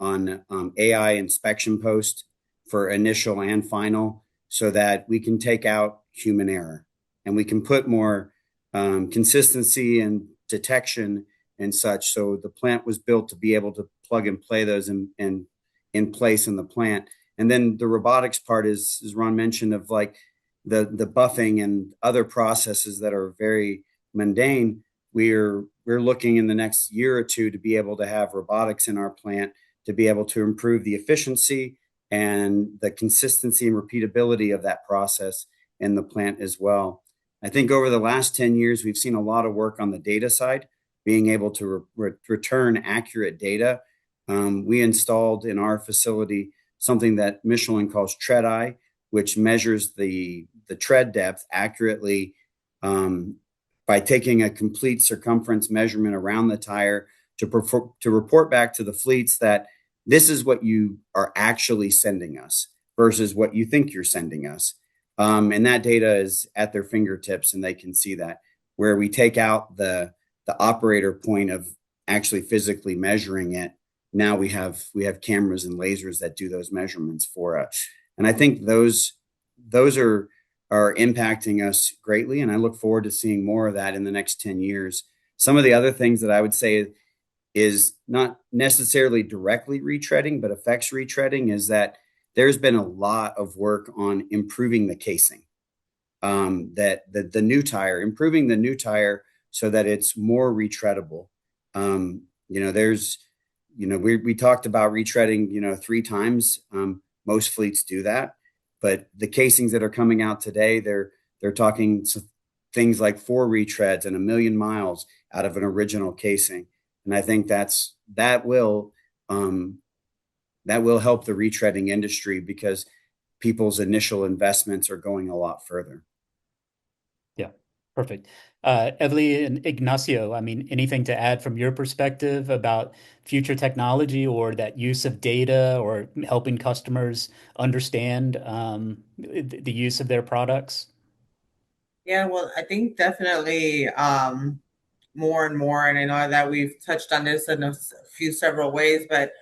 AI inspection post for initial and final, so that we can take out human error and we can put more consistency and detection and such. So the plant was built to be able to plug and play those in place in the plant. And then the robotics part is, as Ron mentioned, of like the buffing and other processes that are very mundane. We're looking in the next year or two to be able to have robotics in our plant to be able to improve the efficiency and the consistency and repeatability of that process in the plant as well. I think over the last 10 years, we've seen a lot of work on the data side, being able to return accurate data. We installed in our facility something that Michelin calls Tread-Eye, which measures the tread depth accurately by taking a complete circumference measurement around the tire to report back to the fleets that this is what you are actually sending us versus what you think you're sending us. And that data is at their fingertips, and they can see that. Where we take out the operator point of actually physically measuring it, now we have cameras and lasers that do those measurements for us. And I think those are impacting us greatly, and I look forward to seeing more of that in the next 10 years. Some of the other things that I would say is not necessarily directly retreading, but affects retreading, is that there's been a lot of work on improving the casing. That the new tire, improving the new tire so that it's more retreadable. We talked about retreading, 3 times. Most fleets do that, but the casings that are coming out today, they're talking things like 4 retreads and 1 million miles out of an original casing. And I think that will help the retreading industry because people's initial investments are going a lot further. Yeah, Perfect. Evely and Ignacio, I mean, anything to add from your perspective about future technology or that use of data or helping customers understand the use of their products? Yeah, well, I think definitely more and more, and I know that we've touched on this in a few several ways, but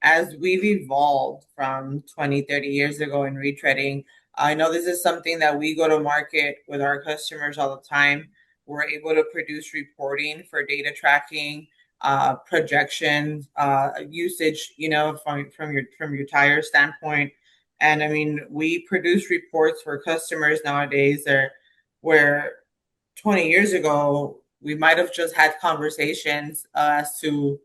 as we've evolved from 20, 30 years ago in retreading, I know this is something that we go to market with our customers all the time. We're able to produce reporting for data tracking, projections, usage, from your tire standpoint. And I mean, we produce reports for customers nowadays where 20 years ago we might have just had conversations as to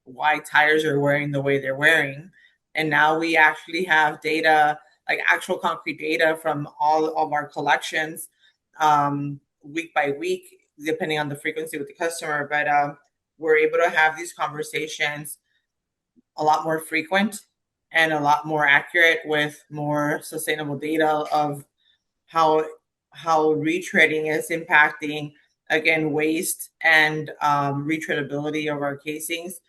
why tires are wearing the way they're wearing. And now we actually have data, like actual concrete data from all of our collections, week by week, depending on the frequency with the customer. But we're able to have these conversations a lot more frequent and a lot more accurate with more sustainable data of how retreading is impacting, again, waste and retreadability of our casings.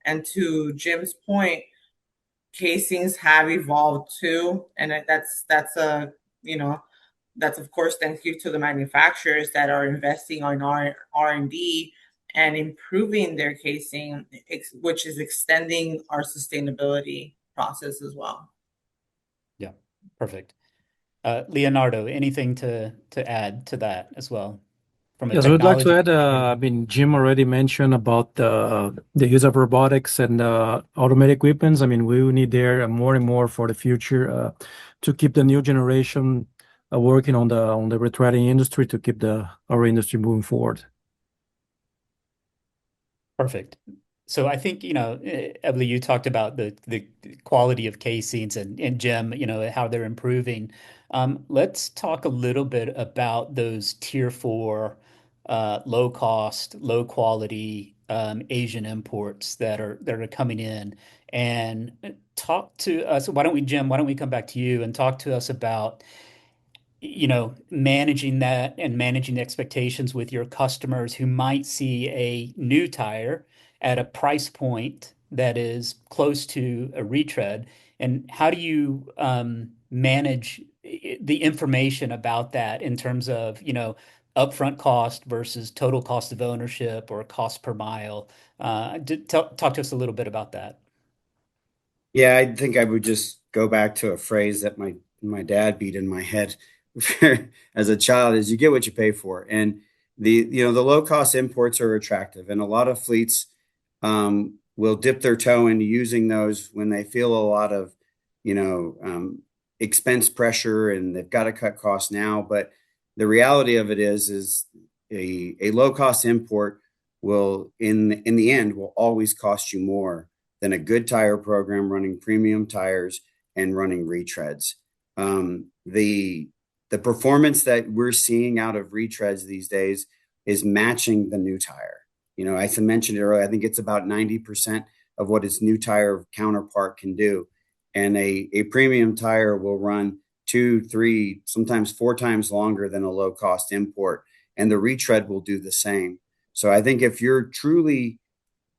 And to Jim's point, casings have evolved too, and that's of course thank you to the manufacturers that are investing on R&D and improving their casing, which is extending our sustainability process as well. Yeah, perfect. Leonardo, anything to add to that as well from a Yes, I would like to technology? add, I mean, Jim already mentioned about the use of robotics and automatic weapons. I mean, we will need there more and more for the future to keep the new generation working on the retreading industry to keep our industry moving forward. Perfect. So I think, Evely, you talked about the quality of casings and Jim, how they're improving. Let's talk a little bit about those tier 4 low cost, low quality Asian imports that are coming in, and talk to us. Jim, why don't we come back to you and talk to us about managing that and managing expectations with your customers who might see a new tire at a price point that is close to a retread, and how do you manage the information about that in terms of, upfront cost versus total cost of ownership or cost per mile? Talk to us a little bit about that. Yeah, I think I would just go back to a phrase that my dad beat in my head as a child: is you get what you pay for. And the low cost imports are attractive, and a lot of fleets will dip their toe into using those when they feel a lot of expense pressure and they've got to cut costs now. But the reality of it is a low cost import will in the end will always cost you more than a good tire program running premium tires and running retreads. The performance that we're seeing out of retreads these days is matching the new tire. As I mentioned earlier, I think it's about 90% of what its new tire counterpart can do. And a premium tire will run 2, 3, sometimes 4 times longer than a low cost import. And the retread will do the same. So I think if you're truly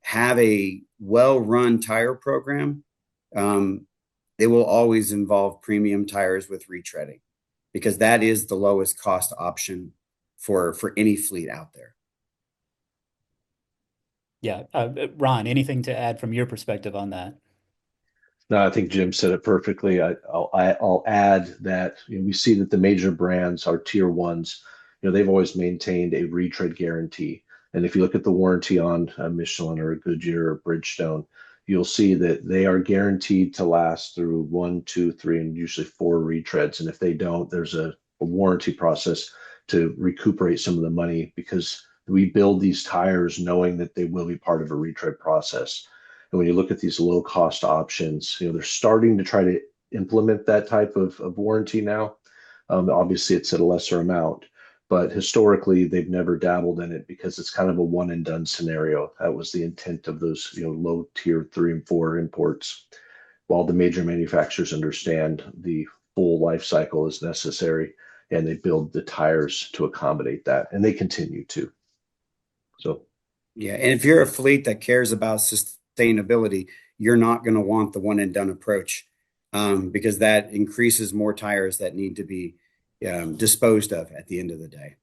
have a well-run tire program, they will always involve premium tires with retreading, because that is the lowest cost option for any fleet out there. Yeah. Ron, anything to add from your perspective on that? No, I think Jim said it perfectly. I'll add that we see that the major brands are tier ones. They've always maintained a retread guarantee. And if you look at the warranty on a Michelin or a Goodyear or Bridgestone, you'll see that they are guaranteed to last through 1, 2, 3, and usually 4 retreads. And if they don't, there's a warranty process to recuperate some of the money, because we build these tires knowing that they will be part of a retread process. And when you look at these low cost options, they're starting to try to implement that type of warranty now. Obviously, it's at a lesser amount, but historically, they've never dabbled in it because it's kind of a one and done scenario. That was the intent of those low tier 3 and 4 imports. While the major manufacturers understand the full life cycle is necessary, and they build the tires to accommodate that, and they continue to. So, yeah. And if you're a fleet that cares about sustainability, you're not going to want the one and done approach, because that increases more tires that need to be disposed of at the end of the day.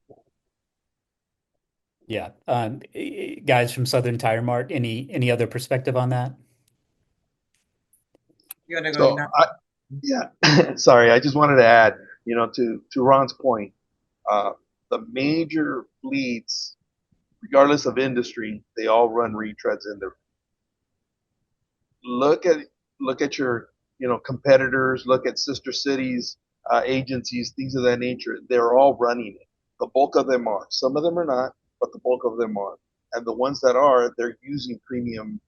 Yeah. Guys from Southern Tire Mart, any other perspective on that? You want to go, So, Ina? yeah, sorry, I just wanted to add, to Ron's point, uh, the major fleets, regardless of industry, they all run retreads in their. Look at look at your competitors. Look at sister cities, agencies, things of that nature. They're all running it. The bulk of them are. Some of them are not, but the bulk of them are. And the ones that are, they're using premium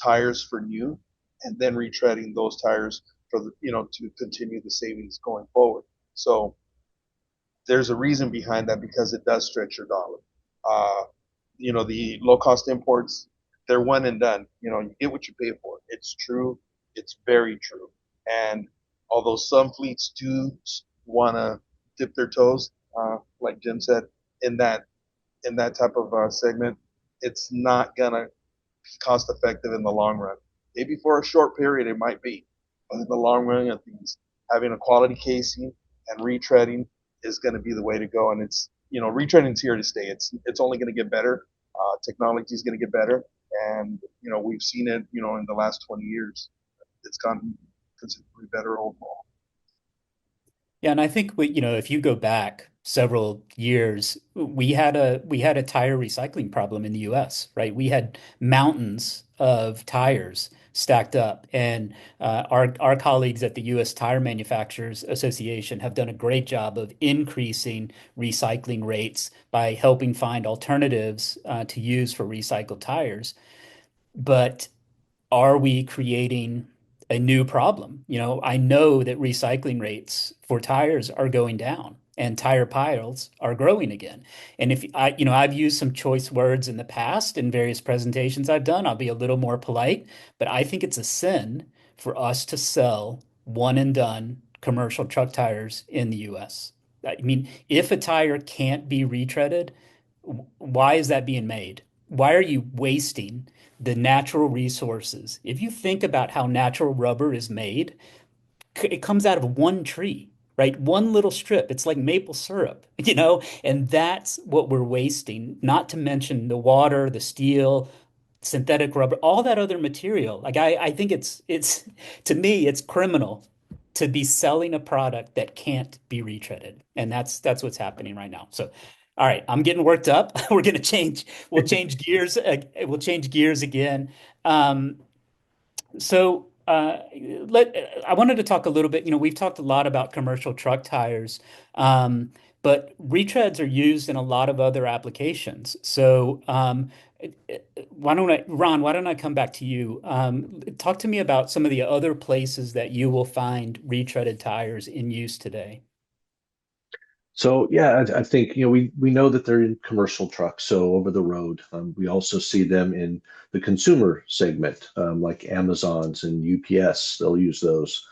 tires for new, and then retreading those tires for the to continue the savings going forward. So there's a reason behind that because it does stretch your dollar. Uh, the low cost imports, they're one and done. You get what you pay for. It's true. It's very true. And although some fleets do want to dip their toes, like Jim said, in that type of segment, it's not gonna be cost effective in the long run. Maybe for a short period it might be, but in the long run of things, having a quality casing and retreading is going to be the way to go. And it's retreading is here to stay. It's only going to get better. Technology is going to get better, and we've seen it. In the last 20 years, it's gotten considerably better overall. Yeah, and I think if you go back several years, we had a tire recycling problem in the US, right? We had mountains of tires stacked up, and our colleagues at the U.S. Tire Manufacturers Association have done a great job of increasing recycling rates by helping find alternatives to use for recycled tires. But are we creating a new problem? I know that recycling rates for tires are going down and tire piles are growing again. And if I've used some choice words in the past in various presentations I've done, I'll be a little more polite, but I think it's a sin for us to sell one and done commercial truck tires in the US. I mean, if a tire can't be retreaded, why is that being made? Why are you wasting the natural resources? If you think about how natural rubber is made, it comes out of one tree, right? One little strip. It's like maple syrup, and that's what we're wasting, not to mention the water, the steel, synthetic rubber, all that other material. Like I think it's to me, it's criminal to be selling a product that can't be retreaded. And that's what's happening right now. So all right, I'm getting worked up. We'll change gears. We'll change gears again. Um, so I wanted to talk a little bit. We've talked a lot about commercial truck tires, but retreads are used in a lot of other applications. So Ron, why don't I come back to you? Talk to me about some of the other places that you will find retreaded tires in use today. So yeah, I think we know that they're in commercial trucks, so over the road. We also see them in the consumer segment, like Amazon's and UPS. They'll use those,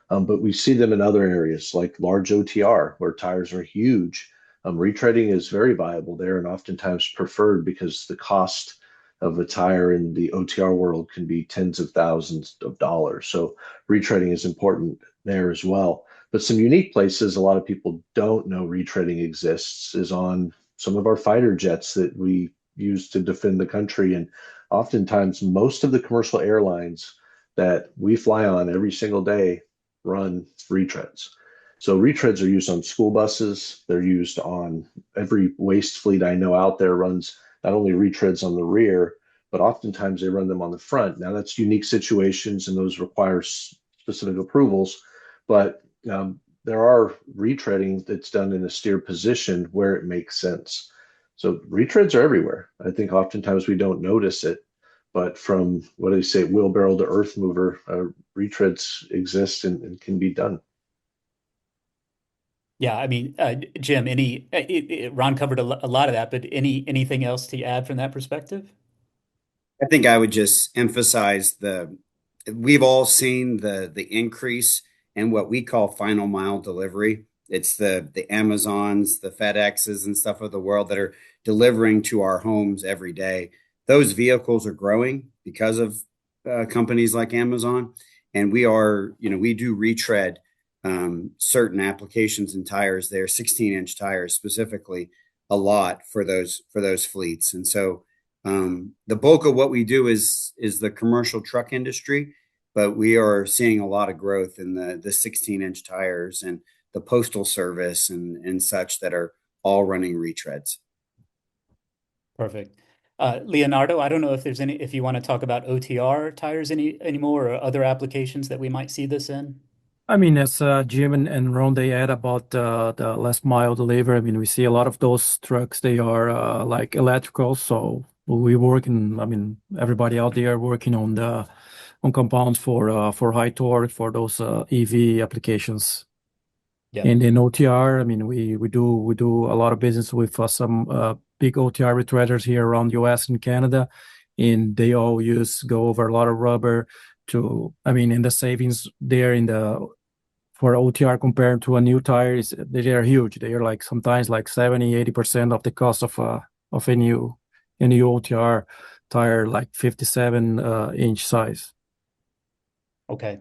but we see them in other areas like large OTR where tires are huge. Retreading is very viable there and oftentimes preferred because the cost of a tire in the OTR world can be tens of thousands of dollars. So retreading is important there as well. But some unique places a lot of people don't know retreading exists is on some of our fighter jets that we use to defend the country. And oftentimes, most of the commercial airlines that we fly on every single day run retreads. So retreads are used on school buses. They're used on every waste fleet I know out there runs not only retreads on the rear, but oftentimes they run them on the front. Now that's unique situations and those require specific approvals, but there are retreading that's done in a steer position where it makes sense. So retreads are everywhere. I think oftentimes we don't notice it, but from what do they say, wheelbarrow to earth mover, retreads exist and can be done. Yeah, I mean, Jim, Ron covered a lot of that, but anything else to add from that perspective? I think I would just emphasize we've all seen the increase in what we call final mile delivery. It's the Amazons, the FedExes and stuff of the world that are delivering to our homes every day. Those vehicles are growing because of companies like Amazon. And we do retread certain applications and tires there, 16-inch tires specifically, a lot for those fleets. And so the bulk of what we do is the commercial truck industry, but we are seeing a lot of growth in the 16-inch tires and the postal service and such that are all running retreads. Perfect. Leonardo, I don't know if you want to talk about OTR tires anymore or other applications that we might see this in. I mean, as Jim and Ron, they add about the last mile delivery. I mean, we see a lot of those trucks. They are like electrical. So we work in, I mean, everybody out there working on compounds for high torque for those EV applications. Yeah. And in OTR, I mean, we do a lot of business with some big OTR retreaders here around US and Canada, and they all go over a lot of rubber to, I mean, in the savings there for OTR compared to a new tire they are huge. They are like sometimes like 70-80% of the cost of a new OTR tire, like 57 inch size. Okay.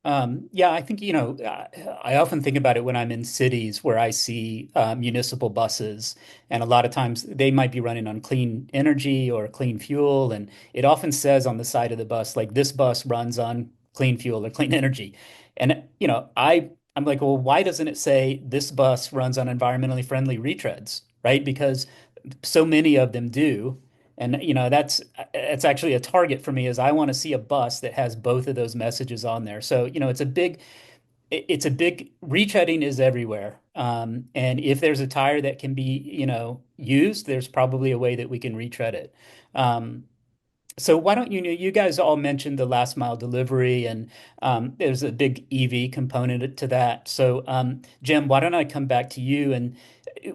Yeah, I think, I often think about it when I'm in cities where I see municipal buses, and a lot of times they might be running on clean energy or clean fuel. And it often says on the side of the bus, like, this bus runs on clean fuel or clean energy. And, I'm like, well, why doesn't it say this bus runs on environmentally friendly retreads, right? Because so many of them do. And that's actually a target for me is I want to see a bus that has both of those messages on there. So, it's a big retreading is everywhere. And if there's a tire that can be, used, there's probably a way that we can retread it. So why don't you guys all mentioned the last mile delivery, and there's a big EV component to that. So Jim, why don't I come back to you, and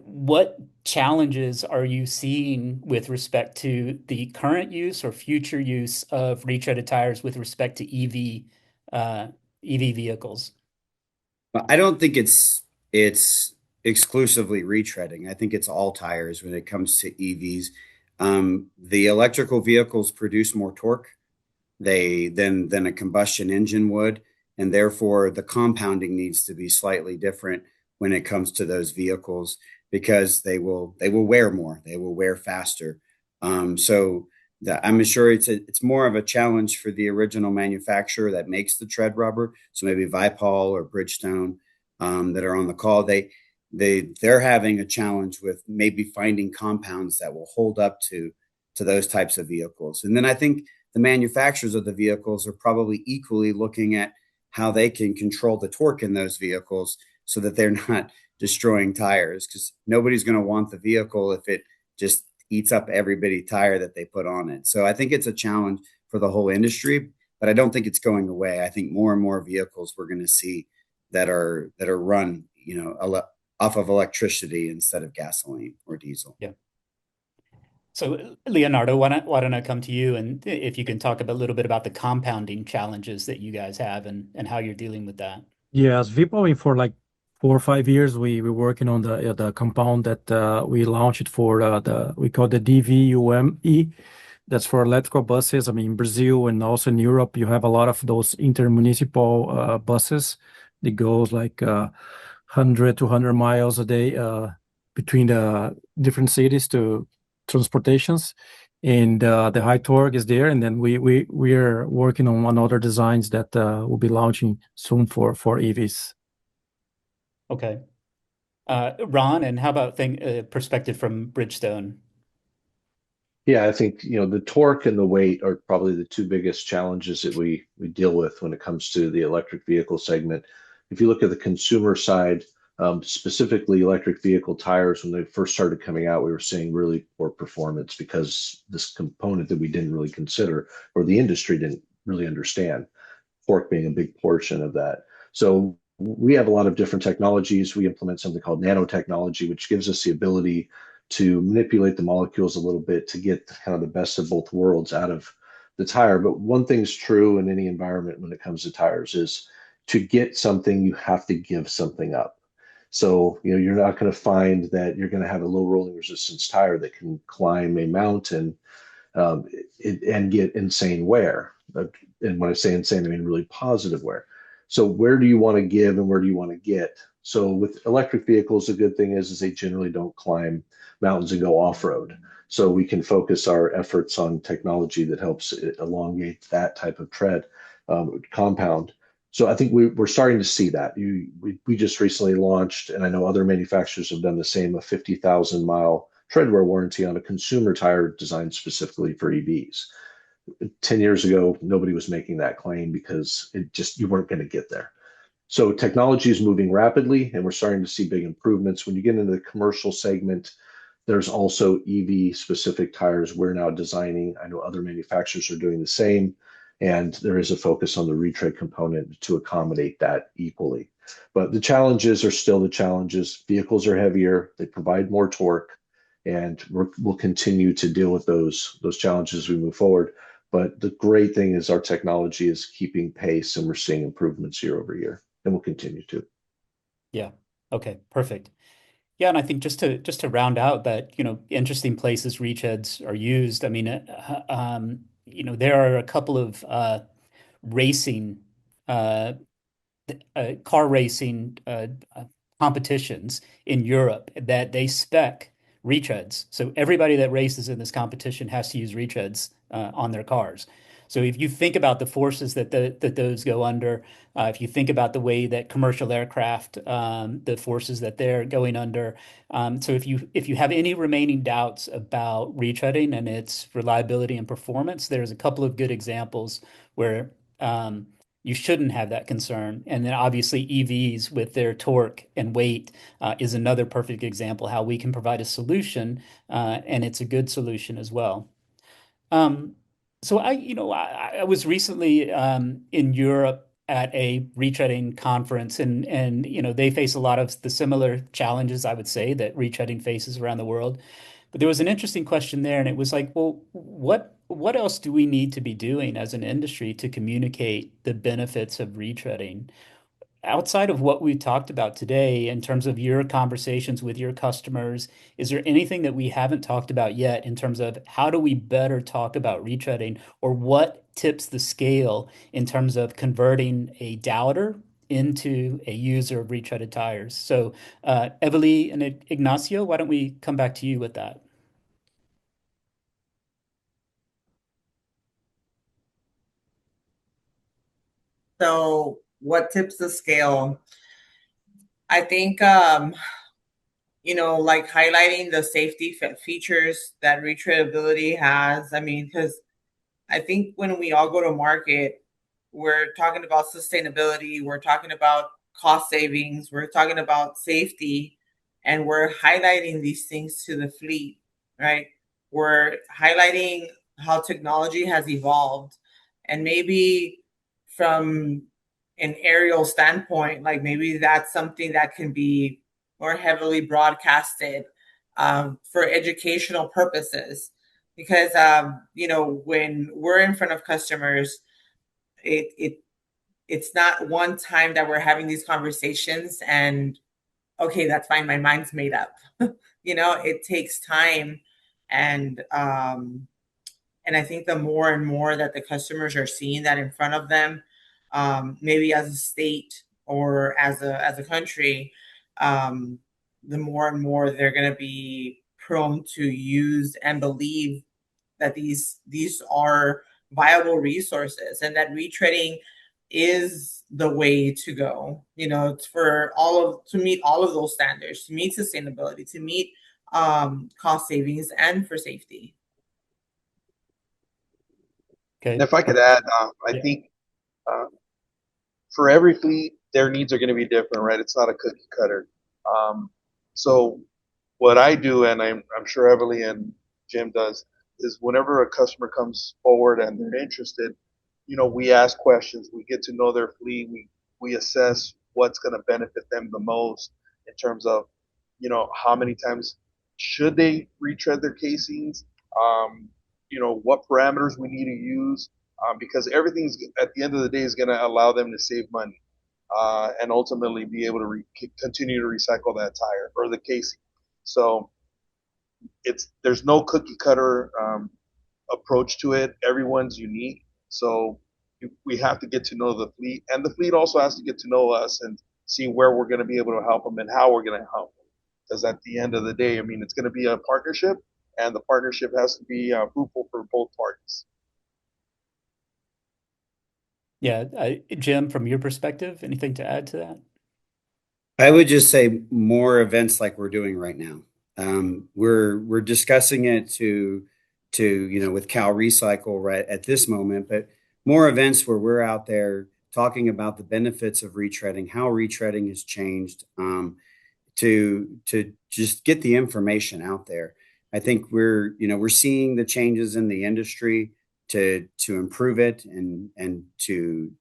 what challenges are you seeing with respect to the current use or future use of retreaded tires with respect to EV vehicles? I don't think it's exclusively retreading. I think it's all tires when it comes to EVs. The electrical vehicles produce more torque than a combustion engine would, and therefore the compounding needs to be slightly different when it comes to those vehicles because they will wear more, they will wear faster. So I'm sure it's more of a challenge for the original manufacturer that makes the tread rubber. So maybe Vipal or Bridgestone that are on the call, they're having a challenge with maybe finding compounds that will hold up to those types of vehicles. And then I think the manufacturers of the vehicles are probably equally looking at how they can control the torque in those vehicles so that they're not destroying tires, because nobody's going to want the vehicle if it just eats up every bitty tire that they put on it. So I think it's a challenge for the whole industry, but I don't think it's going away. I think more and more vehicles we're going to see that are run, off of electricity instead of gasoline or diesel. Yeah. So Leonardo, why don't I come to you, and if you can talk a little bit about the compounding challenges that you guys have and how you're dealing with that. Yes, Vipo, for like 4 or 5 years, we were working on the compound that we launched for we call the DVUME. That's for electrical buses. I mean, in Brazil and also in Europe, you have a lot of those intermunicipal buses that goes like 100 to 100 miles a day between the different cities to transportations. And the high torque is there, and then we are working on other designs that will be launching soon for EVs. Okay. Ron, and how about perspective from Bridgestone? Yeah, I think, the torque and the weight are probably the two biggest challenges that we deal with when it comes to the electric vehicle segment. If you look at the consumer side, specifically electric vehicle tires, when they first started coming out, we were seeing really poor performance because this component that we didn't really consider, or the industry didn't really understand, torque being a big portion of that. So we have a lot of different technologies. We implement something called nanotechnology, which gives us the ability to manipulate the molecules a little bit to get kind of the best of both worlds out of the tire. But one thing's true in any environment when it comes to tires is to get something, you have to give something up. So, you're not going to find that you're going to have a low rolling resistance tire that can climb a mountain and get insane wear. And when I say insane, I mean really positive wear. So where do you want to give and where do you want to get? So with electric vehicles, the good thing is they generally don't climb mountains and go off-road. So we can focus our efforts on technology that helps elongate that type of tread compound. So I think we're starting to see that. We just recently launched, and I know other manufacturers have done the same, a 50,000-mile treadwear warranty on a consumer tire designed specifically for EVs. 10 years ago, nobody was making that claim because you weren't going to get there. So technology is moving rapidly, and we're starting to see big improvements. When you get into the commercial segment, there's also EV specific tires we're now designing. I know other manufacturers are doing the same, and there is a focus on the retread component to accommodate that equally. But the challenges are still the challenges. Vehicles are heavier, they provide more torque, and we'll continue to deal with those challenges as we move forward. But the great thing is our technology is keeping pace, and we're seeing improvements year over year, and we'll continue to. Yeah. Okay, perfect. Yeah, and I think just to round out that, interesting places retreads are used. I mean, there are a couple of racing, car racing competitions in Europe that they spec retreads. So everybody that races in this competition has to use retreads on their cars. So if you think about the forces that those go under, if you think about the way that commercial aircraft, the forces that they're going under, so if you have any remaining doubts about retreading and its reliability and performance, there's a couple of good examples where you shouldn't have that concern. And then obviously EVs with their torque and weight is another perfect example how we can provide a solution, and it's a good solution as well. Um, so I was recently in Europe at a retreading conference, and they face a lot of the similar challenges I would say that retreading faces around the world. But there was an interesting question there, and it was like, well, what else do we need to be doing as an industry to communicate the benefits of retreading? Outside of what we talked about today, in terms of your conversations with your customers, is there anything that we haven't talked about yet in terms of how do we better talk about retreading, or what tips the scale in terms of converting a doubter into a user of retreaded tires? So, Evely and Ignacio, why don't we come back to you with that? So, what tips the scale? I think, like highlighting the safety features that retreadability has. I mean, because I think when we all go to market, we're talking about sustainability, we're talking about cost savings, we're talking about safety, and we're highlighting these things to the fleet, right? We're highlighting how technology has evolved. And maybe from an aerial standpoint, like maybe that's something that can be more heavily broadcasted for educational purposes. Because when we're in front of customers, it's not one time that we're having these conversations and okay, that's fine, my mind's made up. It takes time, and I think the more and more that the customers are seeing that in front of them, maybe as a state or as a country, the more and more they're going to be prone to use and believe that these are viable resources, and that retreading is the way to go. To meet all of those standards, to meet sustainability, to meet cost savings, and for safety. Okay. And if I could add, I Yeah. think for every fleet, their needs are going to be different, right? It's not a cookie cutter. So what I do, and I'm sure Everly and Jim does, is whenever a customer comes forward and they're interested, we ask questions, we get to know their fleet, we assess what's going to benefit them the most in terms of, how many times should they retread their casings, what parameters we need to use, because everything's at the end of the day is going to allow them to save money. and ultimately be able to continue to recycle that tire or the casing. So there's no cookie cutter approach to it. Everyone's unique. So we have to get to know the fleet, and the fleet also has to get to know us and see where we're going to be able to help them and how we're going to help them. Because at the end of the day, I mean, it's going to be a partnership, and the partnership has to be fruitful for both parties. Yeah, Jim, from your perspective, anything to add to that? I would just say more events like we're doing right now. We're discussing it with CalRecycle right at this moment, but more events where we're out there talking about the benefits of retreading, how retreading has changed, to just get the information out there. I think we're seeing the changes in the industry to improve it and to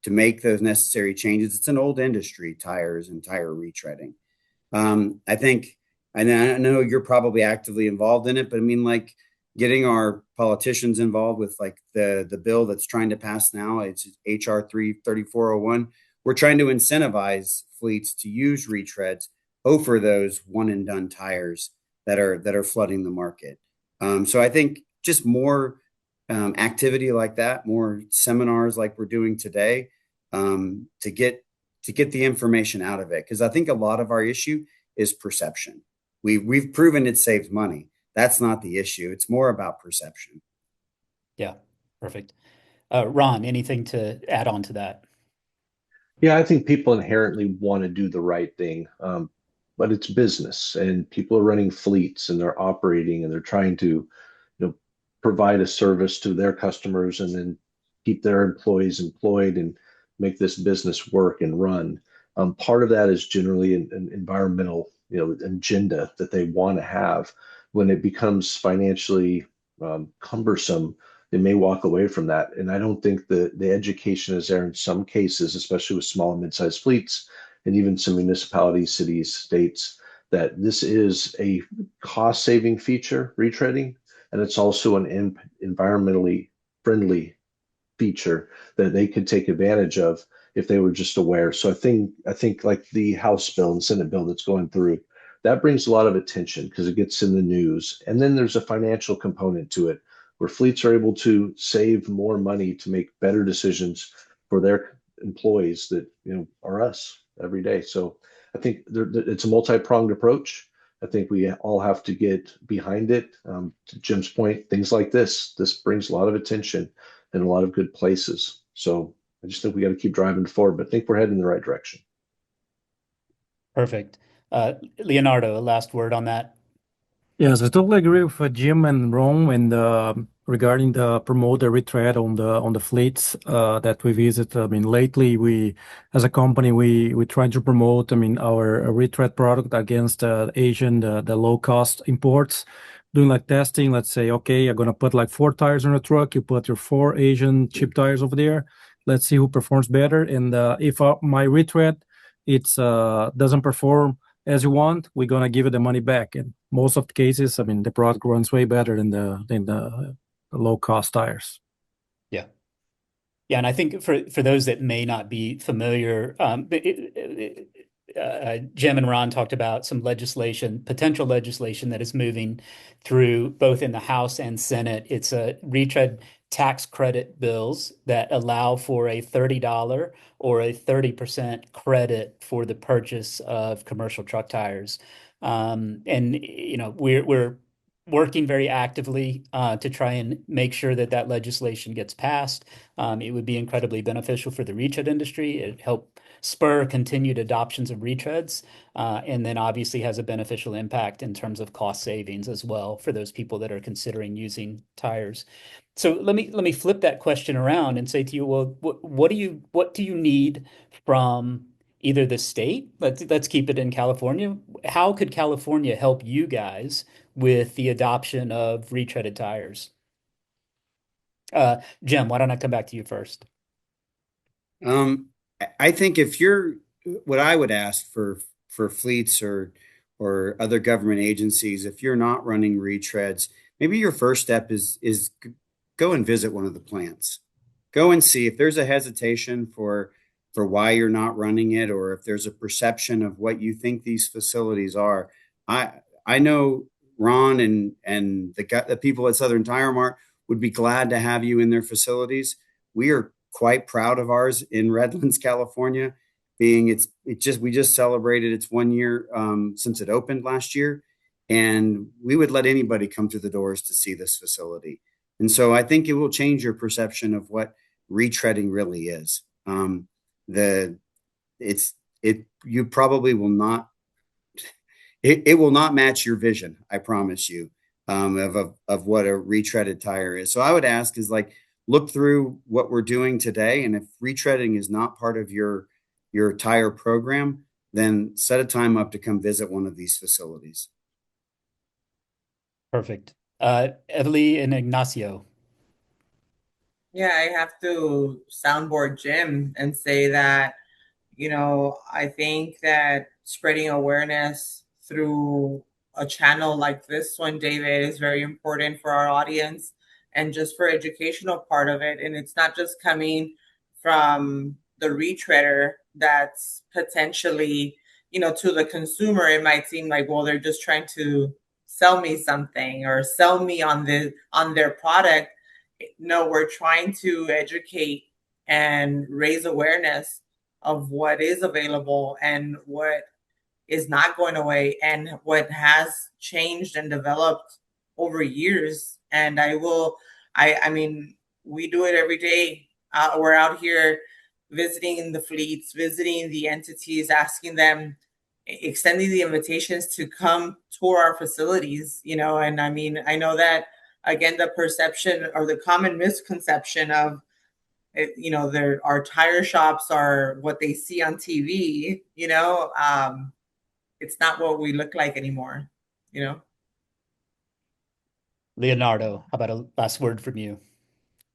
make those necessary changes. It's an old industry, tires and tire retreading. I think, and I know you're probably actively involved in it, but I mean, like getting our politicians involved with like the bill that's trying to pass now, it's HR 3401. We're trying to incentivize fleets to use retreads over those one and done tires that are flooding the market. So I think just more activity like that, more seminars like we're doing today, to get the information out of it, because I think a lot of our issue is perception. We've proven it saves money. That's not the issue. It's more about perception. Yeah, perfect. Ron, anything to add on to that? Yeah, I think people inherently want to do the right thing, but it's business, and people are running fleets, and they're operating, and they're trying to, provide a service to their customers, and then keep their employees employed and make this business work and run. Part of that is generally an environmental, agenda that they want to have. When it becomes financially cumbersome, they may walk away from that. And I don't think the education is there in some cases, especially with small and mid-sized fleets, and even some municipalities, cities, states, that this is a cost-saving feature, retreading, and it's also an environmentally friendly feature that they could take advantage of if they were just aware. So I think like the House bill and Senate bill that's going through, that brings a lot of attention because it gets in the news. And then there's a financial component to it where fleets are able to save more money to make better decisions for their employees that are us every day. So I think it's a multi-pronged approach. I think we all have to get behind it. To Jim's point, things like this brings a lot of attention in a lot of good places. So I just think we got to keep driving forward, but I think we're heading in the right direction. Perfect. Leonardo, a last word on that. Yes, I totally agree with Jim and Ron and regarding the promote the retread on the fleets that we visit. I mean, lately we, as a company, we try to promote, our retread product against Asian the low cost imports. Doing like testing, let's say, okay, I'm gonna put like 4 tires on a truck. You put your 4 Asian cheap tires over there. Let's see who performs better. And if my retread doesn't perform as you want, we're gonna give you the money back. And most of the cases, the product runs way better than the low cost tires. Yeah. Yeah, and I think for those that may not be familiar, Jim and Ron talked about some potential legislation that is moving through both in the House and Senate. It's a retread tax credit bills that allow for a $30 or a 30% credit for the purchase of commercial truck tires. And we're working very actively to try and make sure that legislation gets passed. It would be incredibly beneficial for the retread industry. It help spur continued adoptions of retreads, and then obviously has a beneficial impact in terms of cost savings as well for those people that are considering using tires. So let me flip that question around and say to you, well, what do you need from either the state? Let's keep it in California. How could California help you guys with the adoption of retreaded tires? Jim, why don't I come back to you first? I think what I would ask for fleets or other government agencies, if you're not running retreads, maybe your first step is go and visit one of the plants. Go and see if there's a hesitation for for why you're not running it, or if there's a perception of what you think these facilities are. I know Ron and the people at Southern Tire Mart would be glad to have you in their facilities. We are quite proud of ours in Redlands, California, being we just celebrated its 1 year since it opened last year, and we would let anybody come through the doors to see this facility. And so I think it will change your perception of what retreading really is. You probably will not. It will not match your vision, I promise you, of what a retreaded tire is. So I would ask is like, look through what we're doing today, and if retreading is not part of your tire program, then set a time up to come visit one of these facilities. Perfect. Evely and Ignacio. Yeah, I have to soundboard Jim and say that, I think that spreading awareness through a channel like this one, David, is very important for our audience and just for educational part of it. And it's not just coming from the retreader that's potentially, to the consumer, it might seem like, well, they're just trying to sell me something or sell me on their product. No, we're trying to educate and raise awareness of what is available and what is not going away and what has changed and developed over years. And I mean, we do it every day. We're out here visiting the fleets, visiting the entities, asking them, extending the invitations to come tour our facilities, and I mean, I know that, again, the perception or the common misconception of, our tire shops are what they see on TV, it's not what we look like anymore, Leonardo, how about a last word from you?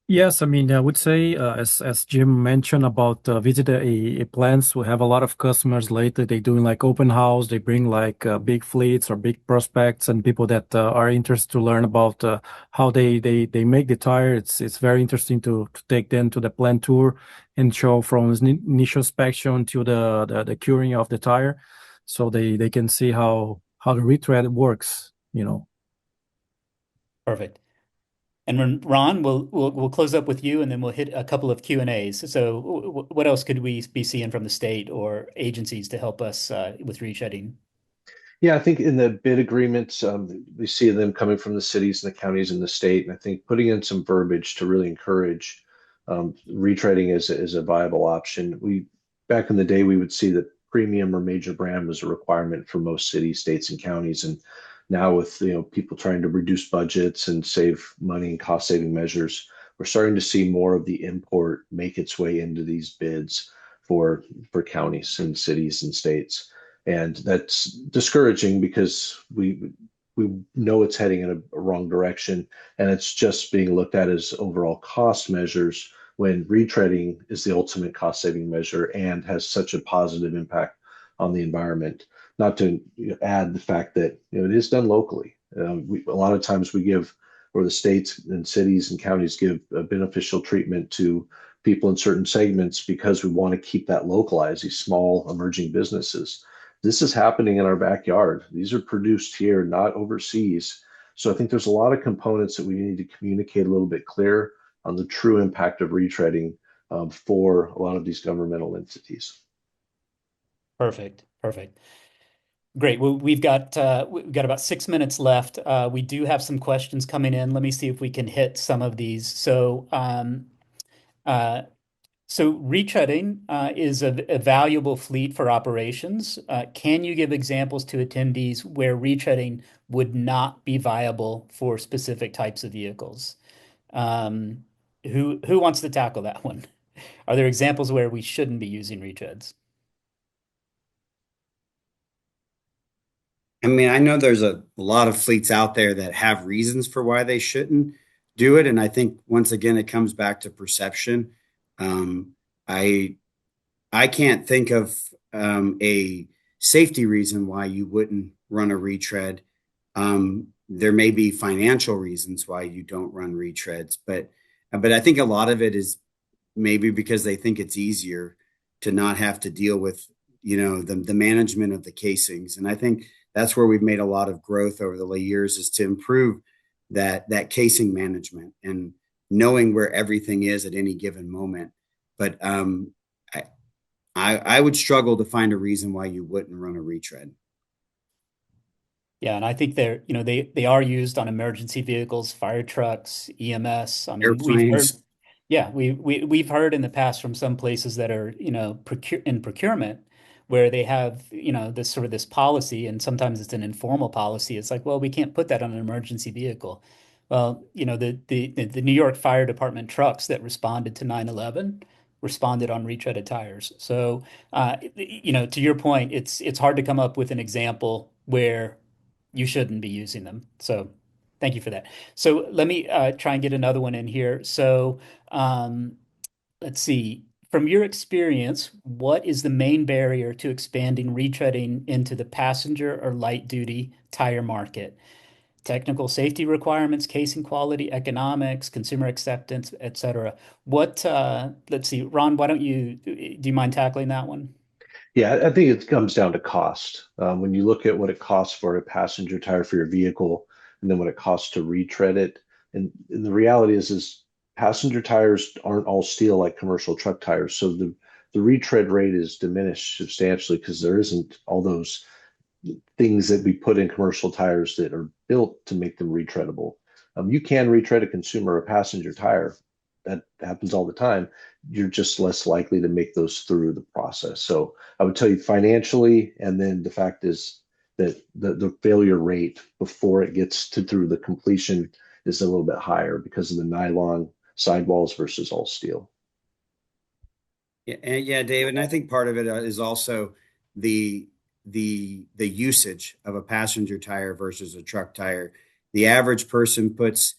Yes, I mean, I would say, as Jim mentioned about visit a plants, we have a lot of customers lately. They doing like open house. They bring like big fleets or big prospects and people that are interested to learn about how they make the tire. It's very interesting to take them to the plant tour and show from initial inspection to the curing of the tire, so they can see how the retread works. Perfect. And Ron, we'll close up with you, and then we'll hit a couple of Q&As. So, what else could we be seeing from the state or agencies to help us with retreading? Yeah, I think in the bid agreements, we see them coming from the cities and the counties and the state, and I think putting in some verbiage to really encourage retreading is a viable option. Back in the day, we would see that premium or major brand was a requirement for most cities, states, and counties, and now with people trying to reduce budgets and save money and cost saving measures, we're starting to see more of the import make its way into these bids for counties and cities and states. And that's discouraging because we know it's heading in a wrong direction, and it's just being looked at as overall cost measures when retreading is the ultimate cost saving measure and has such a positive impact on the environment. Not to add the fact that it is done locally. A lot of times we give, or the states and cities and counties give a beneficial treatment to people in certain segments because we want to keep that localized, these small emerging businesses. This is happening in our backyard. These are produced here, not overseas. So I think there's a lot of components that we need to communicate a little bit clearer on the true impact of retreading for a lot of these governmental entities. Perfect. Great. Well, we've got about 6 minutes left. We do have some questions coming in. Let me see if we can hit some of these. So retreading is a valuable fleet for operations. Can you give examples to attendees where retreading would not be viable for specific types of vehicles? Who wants to tackle that one? Are there examples where we shouldn't be using retreads? I mean, I know there's a lot of fleets out there that have reasons for why they shouldn't do it. And I think once again, it comes back to perception. I can't think of a safety reason why you wouldn't run a retread. There may be financial reasons why you don't run retreads, but I think a lot of it is maybe because they think it's easier. to not have to deal with, the management of the casings. And I think that's where we've made a lot of growth over the years, is to improve that casing management and knowing where everything is at any given moment. But I would struggle to find a reason why you wouldn't run a retread. Yeah, and I think they are used on emergency vehicles, fire trucks, EMS. I mean, Airplanes. we've heard in the past from some places that are, in procurement, where they have, this policy, and sometimes it's an informal policy. It's like, well, we can't put that on an emergency vehicle. Well, the New York Fire Department trucks that responded to 9/11 responded on retreaded tires. So, to your point, it's hard to come up with an example where you shouldn't be using them. So thank you for that. So let me try and get another one in here. So let's see. From your experience, what is the main barrier to expanding retreading into the passenger or light duty tire market? Technical safety requirements, casing quality, economics, consumer acceptance, etc. Let's see, Ron, do you mind tackling that one? Yeah, I think it comes down to cost. When you look at what it costs for a passenger tire for your vehicle, and then what it costs to retread it, and the reality is passenger tires aren't all steel like commercial truck tires, so the retread rate is diminished substantially because there isn't all those things that we put in commercial tires that are built to make them retreadable. You can retread a consumer or passenger tire. That happens all the time. You're just less likely to make those through the process. So I would tell you financially, and then the fact is that the failure rate before it gets to through the completion is a little bit higher because of the nylon sidewalls versus all steel. Yeah, David, and I think part of it is also the usage of a passenger tire versus a truck tire. The average person puts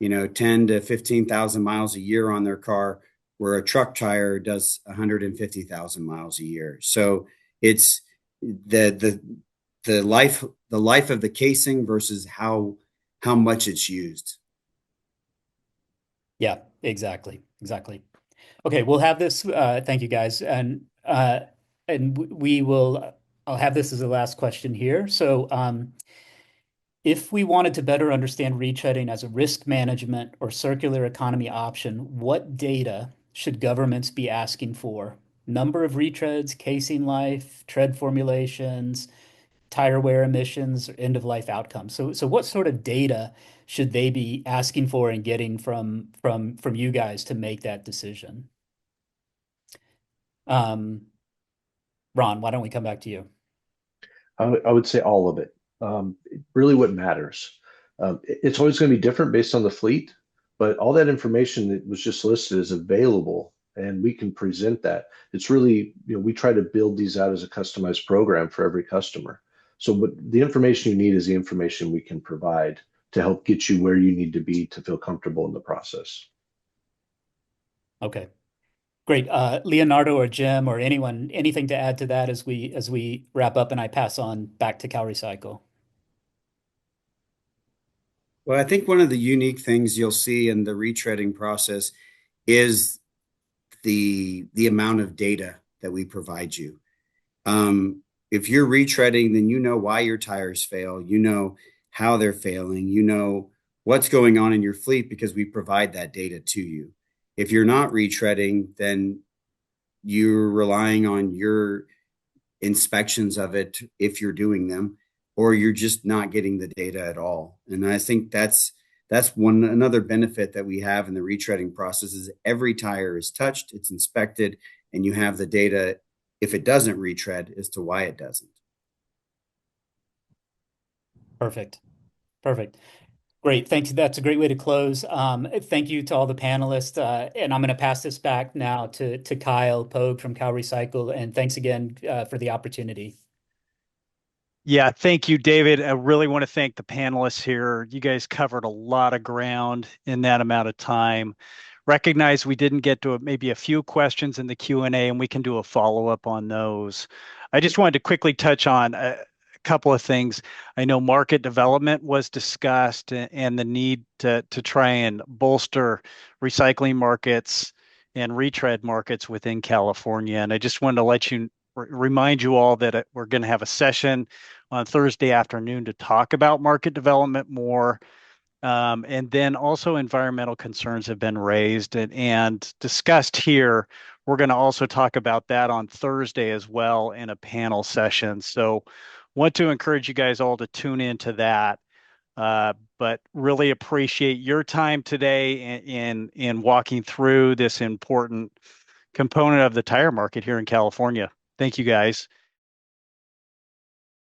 10 to 15,000 miles a year on their car, where a truck tire does 150,000 miles a year. So it's the life of the casing versus how much it's used. Yeah, exactly. Okay, we'll have this. Thank you, guys, and we will. I'll have this as the last question here. So, if we wanted to better understand retreading as a risk management or circular economy option, what data should governments be asking for? Number of retreads, casing life, tread formulations, tire wear emissions, or end of life outcomes. So what sort of data should they be asking for and getting from you guys to make that decision? Ron, why don't we come back to you? I would say all of it. Really what matters. It's always going to be different based on the fleet, but all that information that was just listed is available and we can present that. It's really, we try to build these out as a customized program for every customer. So what the information you need is the information we can provide to help get you where you need to be to feel comfortable in the process. Okay. Great. Leonardo or Jim or anyone, anything to add to that as we wrap up and I pass on back to CalRecycle? Well, I think one of the unique things you'll see in the retreading process is the amount of data that we provide you. If you're retreading, then you know why your tires fail, you know how they're failing, you know what's going on in your fleet because we provide that data to you. If you're not retreading, then you're relying on your inspections of it if you're doing them, or you're just not getting the data at all. And I think that's another benefit that we have in the retreading process is every tire is touched, it's inspected, and you have the data if it doesn't retread as to why it doesn't. Perfect. Great. Thanks. That's a great way to close. Thank you to all the panelists. And I'm going to pass this back now to Kyle Pogue from CalRecycle. And thanks again for the opportunity. Yeah, thank you, David. I really want to thank the panelists here. You guys covered a lot of ground in that amount of time. Recognize we didn't get to maybe a few questions in the Q&A, and we can do a follow-up on those. I just wanted to quickly touch on a couple of things. I know market development was discussed and the need to try and bolster recycling markets and retread markets within California. And I just wanted to let you remind you all that we're going to have a session on Thursday afternoon to talk about market development more. And then also environmental concerns have been raised and discussed here. We're going to also talk about that on Thursday as well in a panel session. So want to encourage you guys all to tune into that. But really appreciate your time today in walking through this important component of the tire market here in California. Thank you, guys.